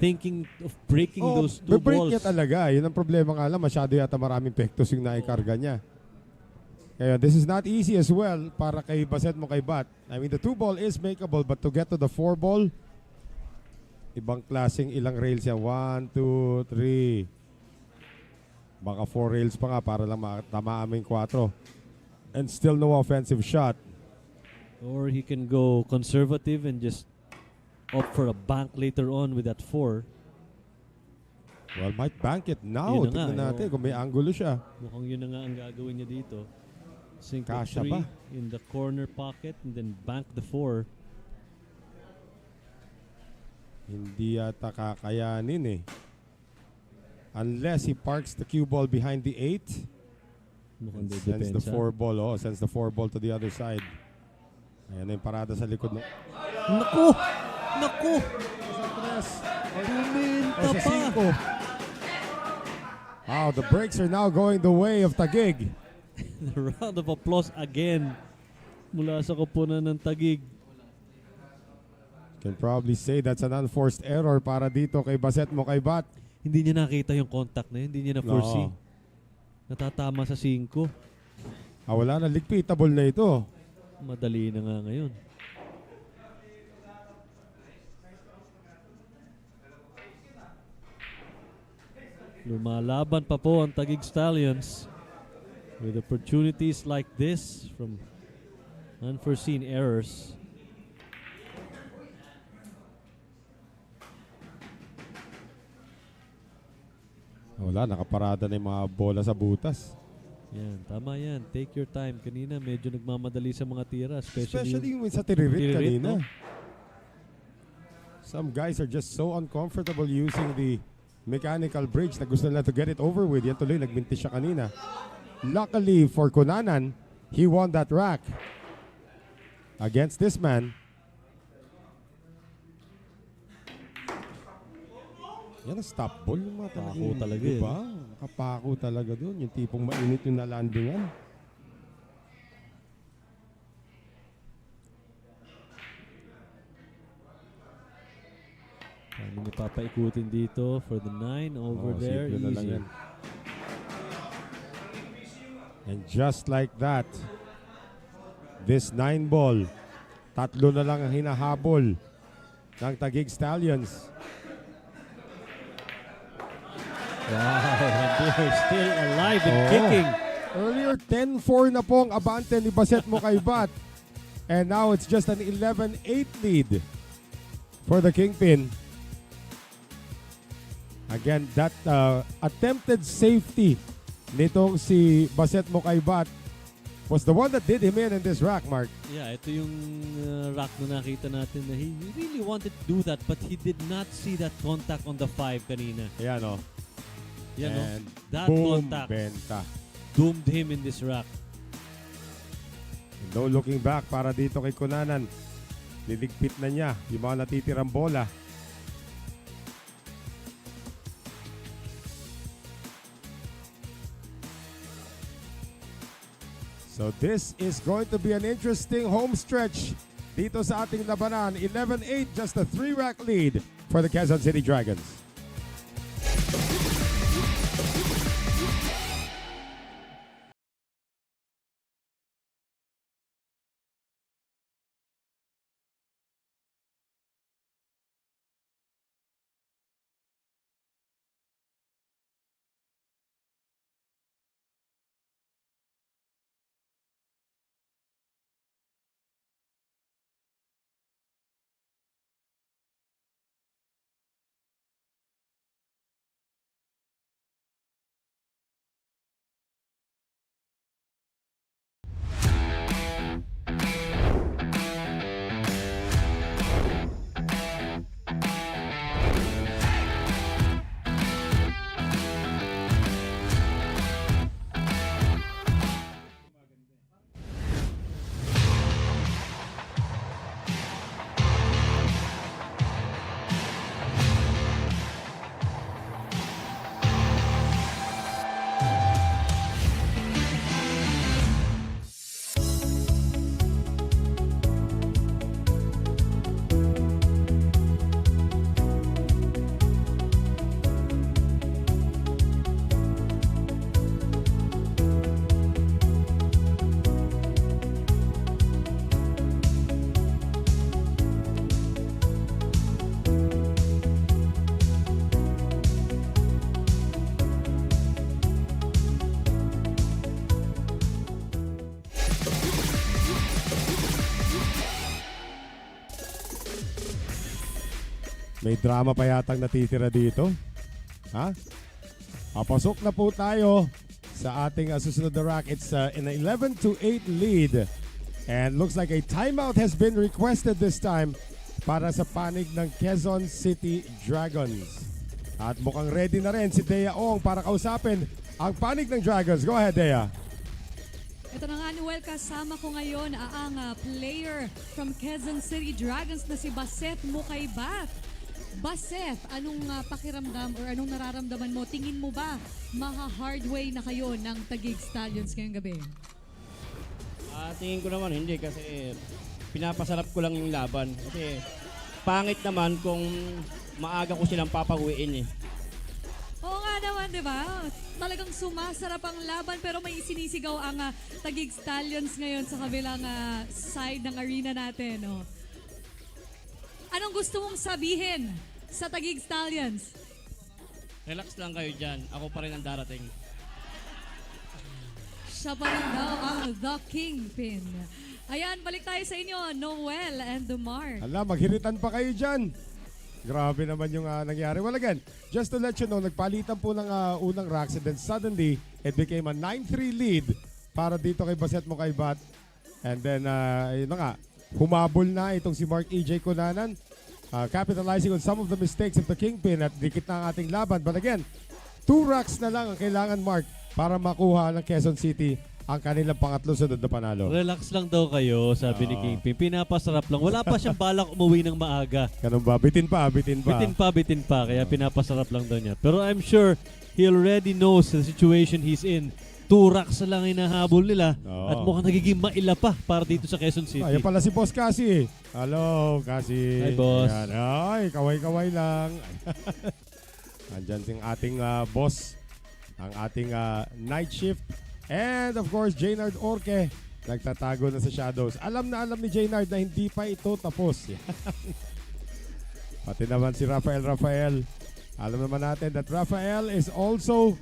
thinking of breaking those two break balls. niya talaga. Yun ang problema nga lang. Masyado yata maraming pektos yung naikarga niya. Kaya this is not easy as well para kay Baset Mocaibat. I mean, the 2 ball is makeable, but to get to the 4 ball, ibang klaseng ilang rails yan. 1, 2, 3. Baka 4 rails pa nga para lang tamaan mo yung 4. And still no offensive shot. Or he can go conservative and just opt for a bank later on with that 4. Well, might bank it now. Tignan natin kung may angulo siya. Mukhang yun na nga ang gagawin niya dito. Sink of Kasha 3 ba? in the corner pocket and then bank the 4. Hindi yata kakayanin eh. Unless he parks the cue ball behind the 8. Mukhang Sends the 4 ball. Oh, sends the 4 ball to the other side. Ayan na yung parada sa likod. Naku! Naku! Puminta pa! Wow, the breaks are now going the way of Taguig. The round of applause again mula sa koponan ng Taguig. Can probably say that's an unforced error para dito kay Baset Mocaibat. Hindi niya nakita yung contact na yun. Hindi niya na-foresee. No. Natatama sa 5. Wala na, ligpitable na ito. Madali na nga ngayon. Lumalaban pa po ang Taguig Stallions with opportunities like this from unforeseen errors. Wala, nakaparada na yung mga bola sa butas. Yan, tama yan. Take your time. Kanina medyo nagmamadali sa mga tira. Especially yung sa tiririt kanina. No? Some guys are just so uncomfortable using the mechanical bridge na gusto nila to get it over with. Yan tuloy, nagminti siya kanina. Luckily for Cunanan, he won that rack against this man. Yan ang stop ball. Pako talaga diba? Nakapako talaga doon. Yung tipong mainit yung nalandingan. Paano niya papaikutin dito for the 9 over there? Simple na lang Easy. yan. And just like that, this 9 ball, tatlo na lang ang hinahabol ng Taguig Stallions. Wow, they're still alive and kicking. Earlier, 10-4 na po ang abante ni Baset Mocaibat. And now it's just an 11-8 lead for the Kingpin. Again, that attempted safety nitong si Baset Mocaibat was the one that did him in this rack, Mark. Yeah, ito yung rack na nakita natin na he really wanted to do that but he did not see that contact on the 5 kanina. Ayan o. Yan o. And That boom, contact benta. doomed him in this rack. No looking back para dito kay Cunanan. Liligpit na niya yung mga natitirang bola. So this is going to be an interesting home stretch dito sa ating labanan. 11-8, just a 3-rack lead for the Quezon City Dragons. May drama pa yatang natitira dito. Ha? Papasok na po tayo sa ating susunod na rack. It's an 11-8 lead. And looks like a timeout has been requested this time para sa panig ng Quezon City Dragons. At mukhang ready na rin si Dea Ong para kausapin ang panig ng Dragons. Go ahead, Dea. Ito na nga, Noel, kasama ko ngayon ang player from Quezon City Dragons na si Baset Mocaibat. Baset, anong pakiramdam or anong nararamdaman mo? Tingin mo ba maha-hard way na kayo ng Taguig Stallions ngayong gabi? Tingin ko naman hindi kasi pinapasarap ko lang yung laban. Kasi pangit naman kung maaga ko silang papawiin eh. Oo nga naman, di ba? Talagang sumasarap ang laban pero may sinisigaw ang Taguig Stallions ngayon sa kabilang side ng arena natin. Oh. Anong gusto mong sabihin sa Taguig Stallions? Relax lang kayo dyan. Ako pa rin ang darating. Siya pa rin daw ang The Kingpin. Ayan, balik tayo sa inyo, Noel and Mark. Hala, maghiritan pa kayo dyan. Grabe naman yung nangyari. Well, again, just to let you know, nagpalitan po ng unang racks and then suddenly, it became a 9-3 lead para dito kay Baset Mocaibat. And then, yun na nga, humabol na itong si Mark E.J. Cunanan. capitalizing on some of the mistakes of the Kingpin at dikit na ang ating laban. But again, 2 racks na lang ang kailangan, Mark, para makuha ng Quezon City ang kanilang pangatlo sunod na panalo. Relax lang daw kayo, sabi ni Kingpin. Pinapasarap lang. Wala pa siyang balak umuwi ng maaga. Ganun ba? Bitin pa. Bitin pa. Kaya pinapasarap lang daw niya. Pero I'm sure he already knows the situation he's in. 2 racks na lang hinahabol nila. At mukhang nagiging maila pa para dito sa Quezon City. Ayan pala si Boss Cassie. Hello, Cassie. Hi, Boss. Ayan. Ay, kaway-kaway lang. Andyan sing ating boss, ang ating night shift. And of course, Jaynard Orque, nagtatago na sa shadows. Alam na alam ni Jaynard na hindi pa ito tapos. Pati naman si Rafael. Alam naman natin that Rafael is also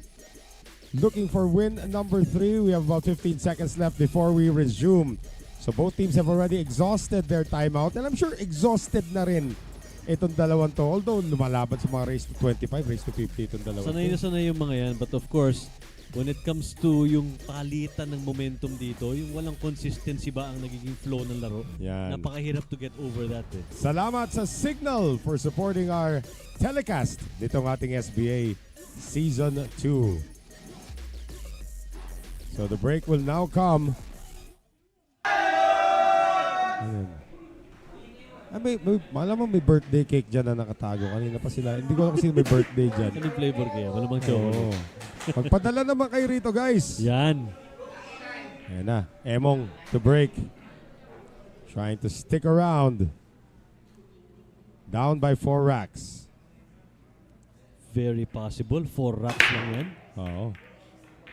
looking for win number 3. We have about 15 seconds left before we resume. So both teams have already exhausted their timeout. And I'm sure exhausted na rin itong dalawang to. Although lumalaban sa mga race to 25, race to 50 itong dalawang sanay na sanay yung mga yan. But of course, when it comes to yung palitan ng momentum dito, yung walang consistency ba ang nagiging flow ng laro, yan. Napakahirap to get over that. Salamat sa Signal for supporting our telecast ditong ating SBA Season 2. So the break will now come. Ayan. Malamang may birthday cake dyan na nakatago. Kanina pa sila. Hindi ko alam kung sino may birthday dyan. Anong flavor kaya? Malamang chocolate. Pagpadala naman kayo rito, guys. Yan. Ayan na. Emong to break. Trying to stick around. Down by 4 racks. Very possible. 4 racks lang yan. Oo.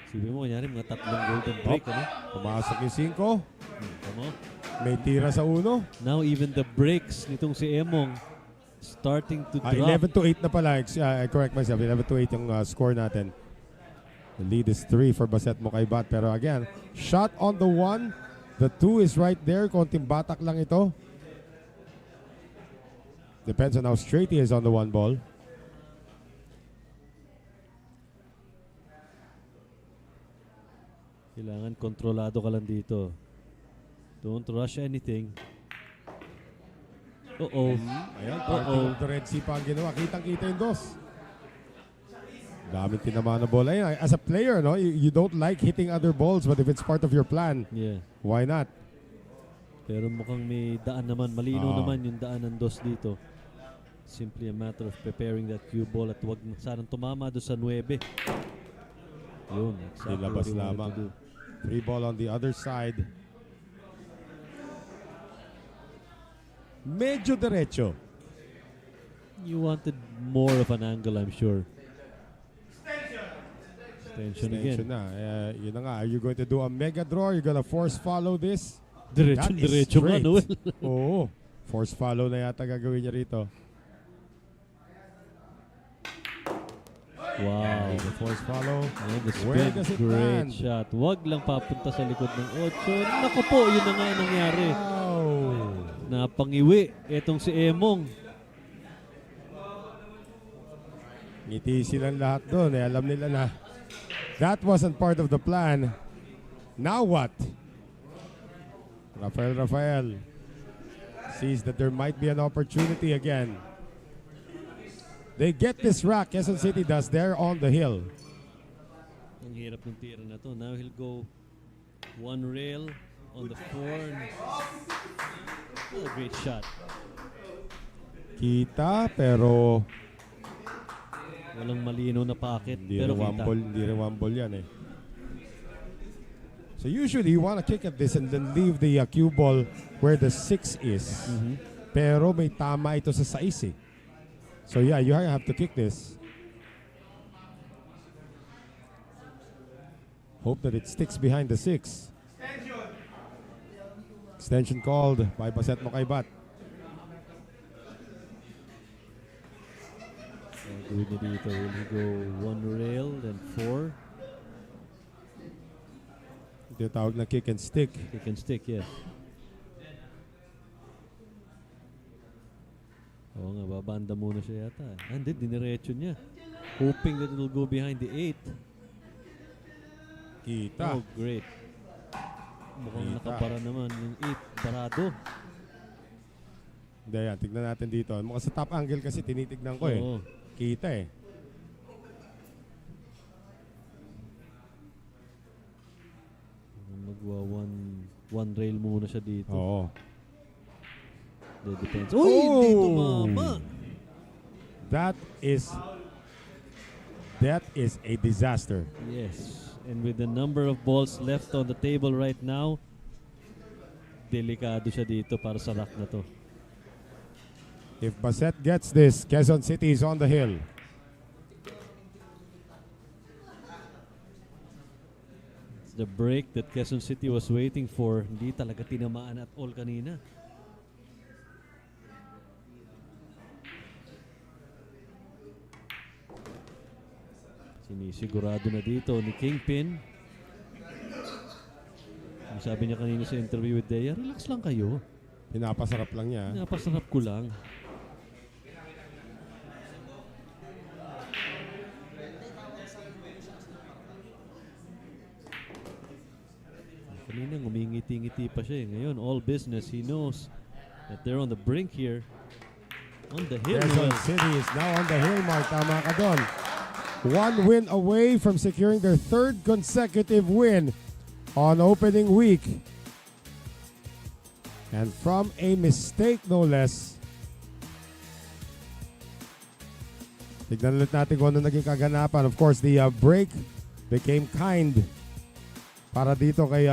Sabi mo, kanyari mga 3 golden break. Ano? Pumasok yung 5. Tama. May tira sa 1. Now even the breaks nitong si Emong starting to drop. 11 to 8 na pala. I correct myself. 11 to 8 yung score natin. The lead is 3 for Baset Mocaibat. Pero again, shot on the 1. The 2 is right there. Konting batak lang ito. Depends on how straight he is on the 1 ball. Kailangan kontrolado ka lang dito. Don't rush anything. Ayan, parting of the Red Sea pa ang ginawa. Kitang-kita yung dos. Daming tinamaan na bola. Ayan, as a player, no, you don't like hitting other balls, but if it's part of your plan, why not? Pero mukhang may daan naman. Malinaw naman yung daan ng dos dito. Simply a matter of preparing that cue ball at huwag sanang tumama doon sa 9. Yun, exactly Labas what he wanted lamang. to do. 3 ball on the other side. Medyo derecho. You wanted more of an angle, I'm sure. Extension again. Na. Yun na nga. Are you going to do a mega draw? Are you gonna force follow this? Diretso nga, Noel. Oo. Force follow na yata gagawin niya rito. Wow. The force follow. And the Where spin, does it great land? shot. Huwag lang papunta sa likod ng 8. Naku po, yun na nga nangyari. Wow. Napangiwi itong si Emong. Ngiti silang lahat doon. Alam nila na that wasn't part of the plan. Now what? Rafael sees that there might be an opportunity again. They get this rack. Quezon City does. They're on the hill. Ang hirap ng tira na to. Now he'll go 1 rail on the 4. Oh, great shot. Kita pero Walang malinaw na pocket. hindi Pero rin one ball yan eh. So usually you want to kick at this and then leave the cue ball where the 6 is. Pero may tama ito sa 6 eh. So yeah, you have to kick this. Hope that it sticks behind the 6. Extension called by Baset Mocaibat. Gawin niya dito. Will he go 1 rail, then 4? Ito yung tawag na kick and stick. Kick and stick, yes. Oo nga, babanda muna siya yata. Hindi, diniretso niya. Hoping that it'll go behind the 8. Kita. Oh, great. Mukhang Kita. nakabara naman yung 8. Barado. Hindi, yan. Tignan natin dito. Mukha sa top angle kasi tinitignan ko eh. Oo. Kita eh. Magwa one rail muna siya dito. Oo. The defense. Uy, hindi tumama. That is a disaster. Yes. And with the number of balls left on the table right now, delikado siya dito para sa rack na to. If Baset gets this, Quezon City is on the hill. It's the break that Quezon City was waiting for. Hindi talaga tinamaan at all kanina. Sinisigurado na dito ni Kingpin. Ang sabi niya kanina sa interview with Dea, relax lang kayo. Pinapasarap lang niya. Napasarap ko lang. Kanina ngumingiti-ngiti pa siya eh. Ngayon, all business. He knows that they're on the brink here. On the hill. Quezon City is now on the hill, Mark. Tama ka doon. One win away from securing their third consecutive win on opening week. And from a mistake, no less. Tignan ulit natin kung ano naging kaganapan. Of course, the break became kind para dito kay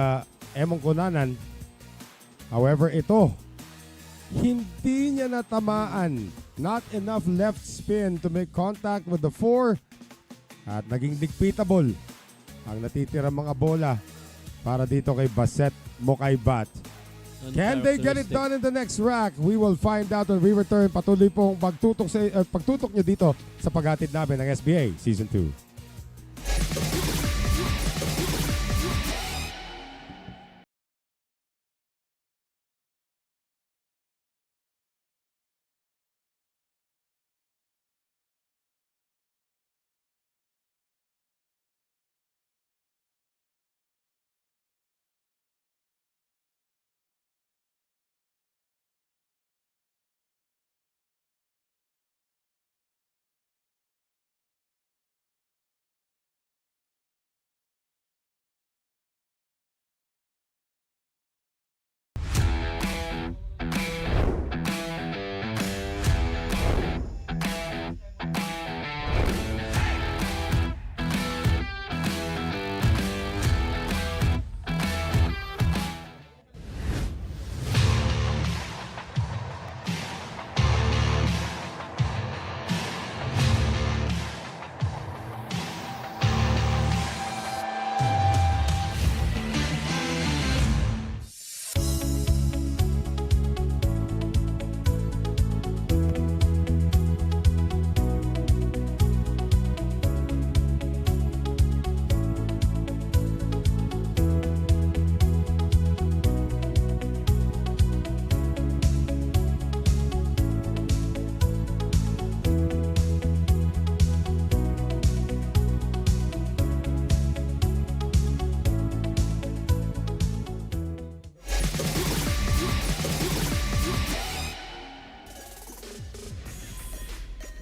Emong Kunanan. However, ito, hindi niya natamaan. Not enough left spin to make contact with the 4. At naging digpitable ang natitira mga bola para dito kay Baset Mocaibat. Can they get it done in the next rack? We will find out when we return. Patuloy pong pagtutok nyo dito sa paghatid namin ng SBA Season 2.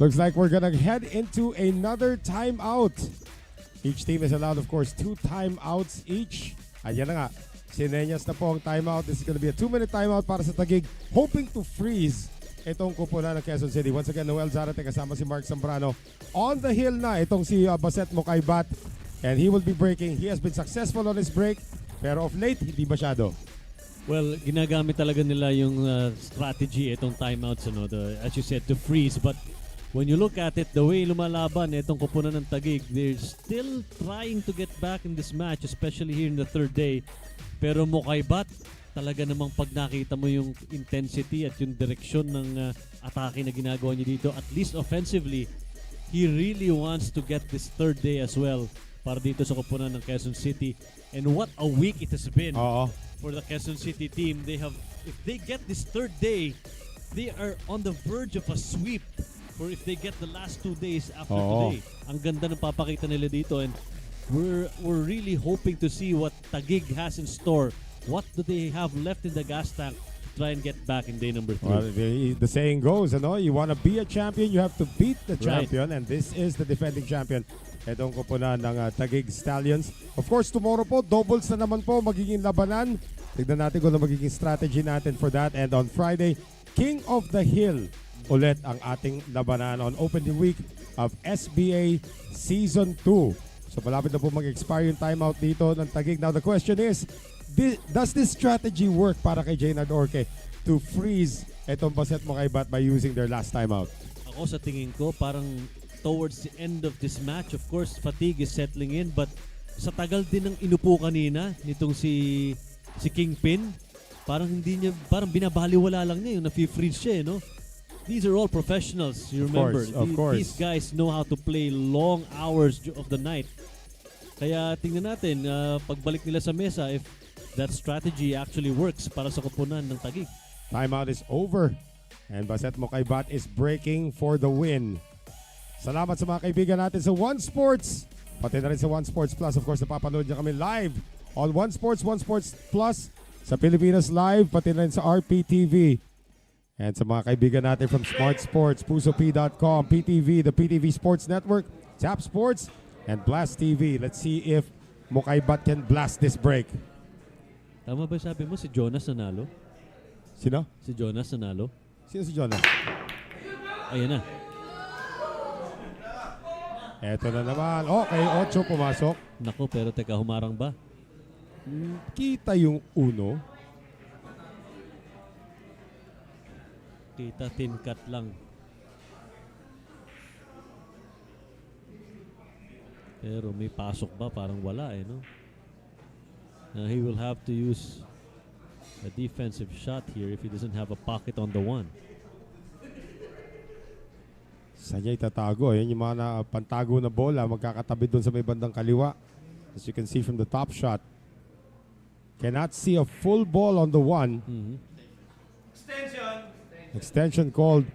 Looks like we're gonna head into another timeout. Each team is allowed, of course, 2 timeouts each. Ayan na nga, sinenyas na po ang timeout. This is gonna be a 2-minute timeout para sa Taguig, hoping to freeze itong kupunan ng Quezon City. Once again, Noel Zarate kasama si Mark Zambrano. On the hill na itong si Baset Mocaibat, and he will be breaking. He has been successful on his break, pero of late, hindi masyado. Well, ginagamit talaga nila yung strategy itong timeouts, as you said, to freeze. But when you look at it, the way lumalaban itong kupunan ng Taguig, they're still trying to get back in this match, especially here in the third day. Pero Mocaibat, talaga namang pag nakita mo yung intensity at yung direksyon ng atake na ginagawa niya dito, at least offensively, he really wants to get this third day as well para dito sa kupunan ng Quezon City. And what a week it has been for the Quezon City team. They have, if they get this third day, they are on the verge of a sweep. Or if they get the last 2 days after today. Ang ganda ng papakita nila dito, and we're really hoping to see what Taguig has in store. What do they have left in the gas tank try and get back in day number 3. Well, the saying goes, you want to be a champion, you have to beat the Right. champion, and this is the defending champion. Itong koponan ng Taguig Stallions. Of course, tomorrow po, doubles na naman po magiging labanan. Tignan natin kung ano magiging strategy natin for that. And on Friday, King of the Hill ulit ang ating labanan on opening week of SBA Season 2. So malapit na po mag-expire yung timeout dito ng Taguig. Now the question is, does this strategy work para kay Jaynard Orque to freeze itong Baset Mocaibat by using their last timeout? Ako sa tingin ko, parang towards the end of this match, of course, fatigue is settling in, but sa tagal din ng inupo kanina nitong si Kingpin, parang binabaliwala lang niya yung nafi-freeze siya, no? These are all professionals, you remember. Of course. These guys know how to play long hours of the night. Kaya tingnan natin, pagbalik nila sa mesa, if that strategy actually works para sa koponan ng Taguig. Timeout is over and Baset Mocaibat is breaking for the win. Salamat sa mga kaibigan natin sa One Sports. Pati na rin sa One Sports Plus. Of course, napapanood niyo kami live on One Sports Plus, sa Pilipinas Live, pati na rin sa RPTV. And sa mga kaibigan natin from Smart Sports, PusoP.com, PTV, the PTV Sports Network, Tap Sports, and Blast TV. Let's see if Mocaibat can blast this break. Tama ba sabi mo si Jonas nanalo? Sino? Si Jonas nanalo? Sino si Jonas? Ayan na. Eto na naman. Okay, 8 pumasok. Nako, pero teka, humarang ba? Kita yung uno. Kita, thin cut lang. Pero may pasok ba? Parang wala no? Now he will have to use a defensive shot here if he doesn't have a pocket on the 1. Saan niya itatago? Yan yung mga pantago na bola, magkakatabi doon sa may bandang kaliwa. As you can see from the top shot. Cannot see a full ball on the 1. Extension called.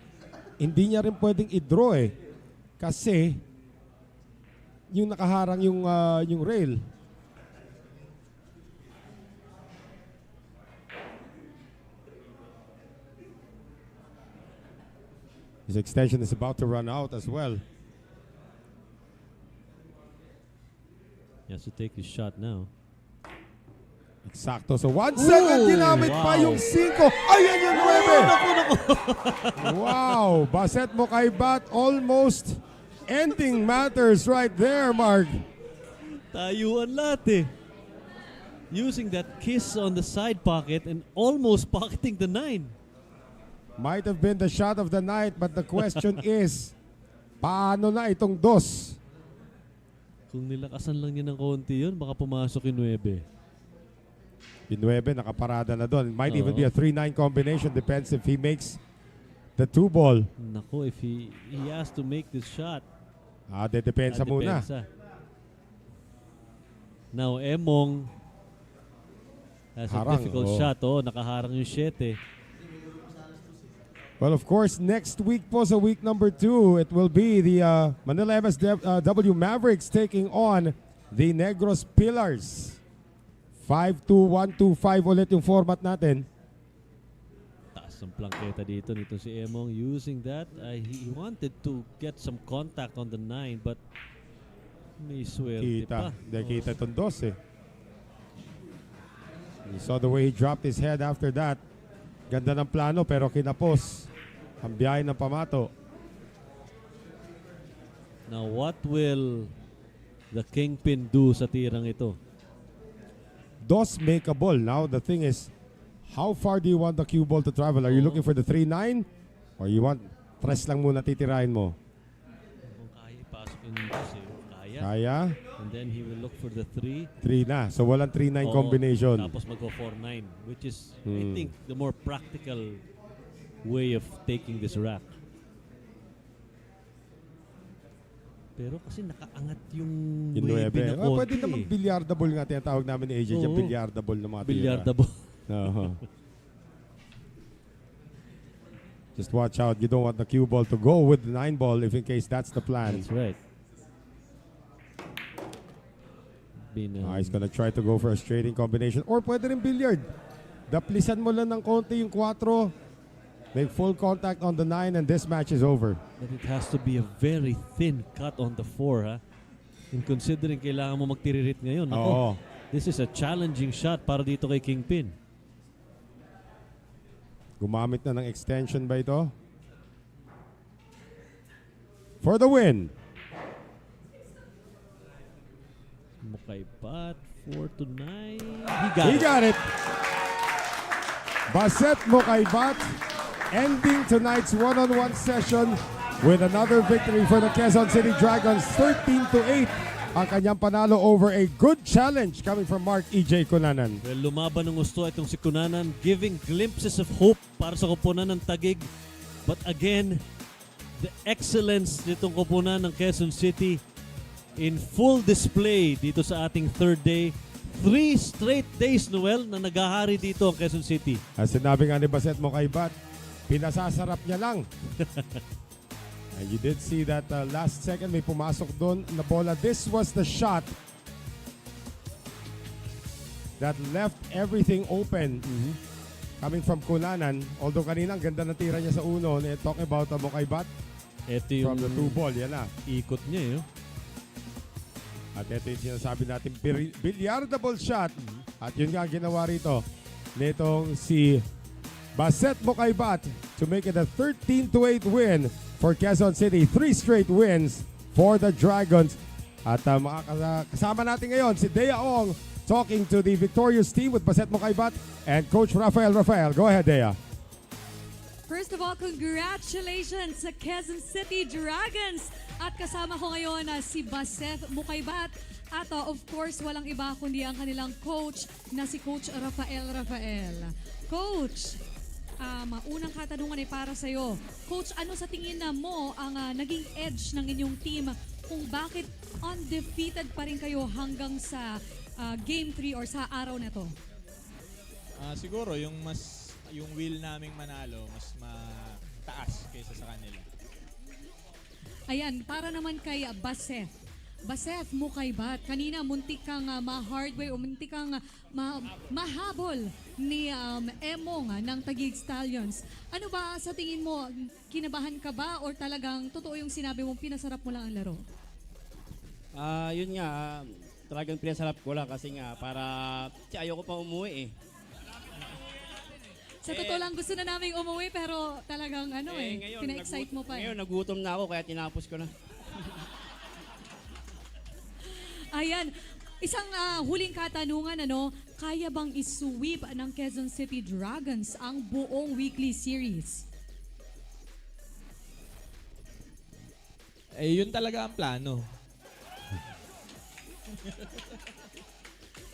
Hindi niya rin pwedeng i-draw kasi yung nakaharang yung rail. His extension is about to run out as well. He has to take his shot now. Eksakto. So 1 second, ginamit pa yung 5. Ayan yung 9. Wow. Baset Mocaibat almost ending matters right there, Mark. Tayuan lahat Using that kiss on the side pocket and almost pocketing the 9. Might have been the shot of the night, but the question is, paano na itong 2? Kung nilakasan lang niya ng konti yun, baka pumasok yung 9. Yung 9, nakaparada na doon. It might even be a 3-9 combination. Depends if he makes the 2 ball. Nako, if he has to make this shot. Depensa muna. Now, Emong has a difficult shot. Nakaharang yung 7. Well, of course, next week po sa week number 2, it will be the Manila MSW Mavericks taking on the Negros Pillars. 5-2-1-2-5 ulit yung format natin. Taas ng plangketa dito nito si Emong. Using that, he wanted to get some contact on the 9, but may swerte pa. Hindi kita itong 2 You saw the way he dropped his head after that. Ganda ng plano pero kinapos ang biyahe ng pamato. Now, what will the Kingpin do sa tirang ito? 2 makeable. Now, the thing is, how far do you want the cue ball to travel? Are you looking for the 3-9? Or you want 3 lang muna titirahin mo? Kung kaya ipasok yung 2, kaya. Kaya? And then he will look for the 3. 3 na. So, walang 3-9 combination. Tapos mag-go 4-9, which is, I think, the more practical way of taking this rack. Pero kasi nakaangat yung 9 na konti. Pwede naman billiardable nga. Tinatawag namin ni AJ dyan, billiardable na mga tira. Billiardable. Just watch out. You don't want the cue ball to go with the 9 ball if in case that's the plan. That's right. He's gonna try to go for a straighting combination. Or pwede rin billiard. Daplisan mo lang ng konti yung 4. Make full contact on the 9 and this match is over. But it has to be a very thin cut on the 4, ha? In considering kailangan mo magtiririt ngayon. Ako, Oo. this is a challenging shot para dito kay Kingpin. Gumamit na ng extension ba ito? For the win. Mocaibat, 4-9. He got it. Baset Mocaibat ending tonight's one-on-one session with another victory for the Quezon City Dragons, 13-8. Ang kanyang panalo over a good challenge coming from Mark E.J. Cunanan. Well, lumaban ng gusto itong si Cunanan, giving glimpses of hope para sa koponan ng Taguig. But again, the excellence nitong koponan ng Quezon City in full display dito sa ating third day. 3 straight days, Noel, na naghahari dito ang Quezon City. As sinabi nga ni Baset Mocaibat, pinasasarap niya lang. And you did see that last second may pumasok doon na bola. This was the shot that left everything open coming from Cunanan. Although kanina ang ganda ng tira niya sa uno. Talking about Mocaibat Ito yung from the 2 ball. Yan na. ikot niya, eh. At ito yung sinasabi natin, billiardable shot. At yun nga ginawa rito nitong si Baset Mocaibat to make it a 13-8 win for Quezon City. 3 straight wins for the Dragons. At kasama natin ngayon si Dea Ong talking to the victorious team with Baset Mocaibat and Coach Rafael. Rafael, go ahead, Dea. First of all, congratulations sa Quezon City Dragons! At kasama ko ngayon si Baset Mocaibat. At of course, walang iba kundi ang kanilang coach na si Coach Rafael. Coach, unang katanungan ay para sa'yo. Coach, ano sa tingin na mo ang naging edge ng inyong team kung bakit undefeated pa rin kayo hanggang sa Game 3 or sa araw na to? Siguro yung will naming manalo mas mataas kaysa sa kanila. Ayan, para naman kay Baset. Baset Mocaibat, kanina muntik kang ma-hardway o muntik kang mahabol ni Emong ng TAGUIG Stallions. Ano ba sa tingin mo, kinabahan ka ba or talagang totoo yung sinabi mo, pinasarap mo lang ang laro? Yun nga, talagang pinasarap ko lang kasi nga para ayoko pa umuwi eh. Sa totoo lang, gusto na namin umuwi pero talagang Ngayon, pina-excite mo pa. Ngayon, nagutom na ako kaya tinapos ko na. Ayan, isang huling katanungan, kaya bang isweep ng Quezon City Dragons ang buong weekly series? Yun talaga ang plano.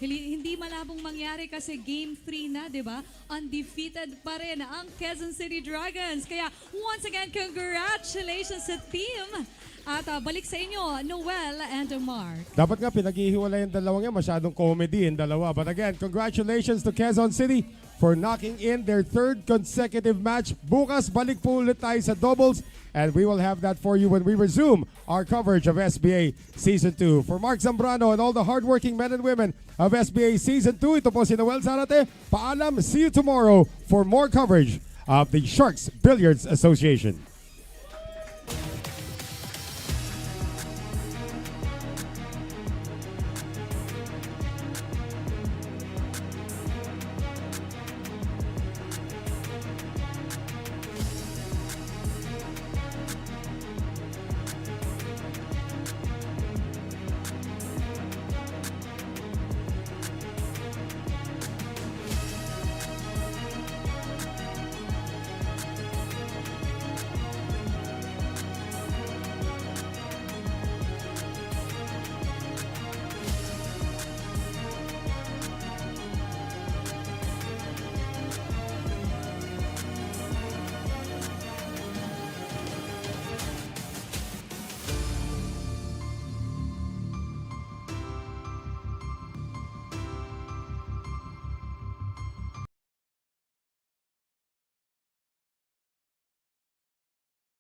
Hindi malabong mangyari kasi Game 3 na, di ba? Undefeated pa rin ang Quezon City Dragons. Kaya once again, congratulations sa team. At balik sa inyo, Noel and Mark. Dapat nga pinaghihiwalay yung dalawang yan. Masyadong comedy yung dalawa. But again, congratulations to Quezon City for knocking in their 3rd consecutive match. Bukas, balik po ulit tayo sa doubles. And we will have that for you when we resume our coverage of SBA Season 2. For Mark Zambrano and all the hardworking men and women of SBA Season 2, ito po si Noel Zarate. Paalam, see you tomorrow for more coverage of the Sharks Billiards Association.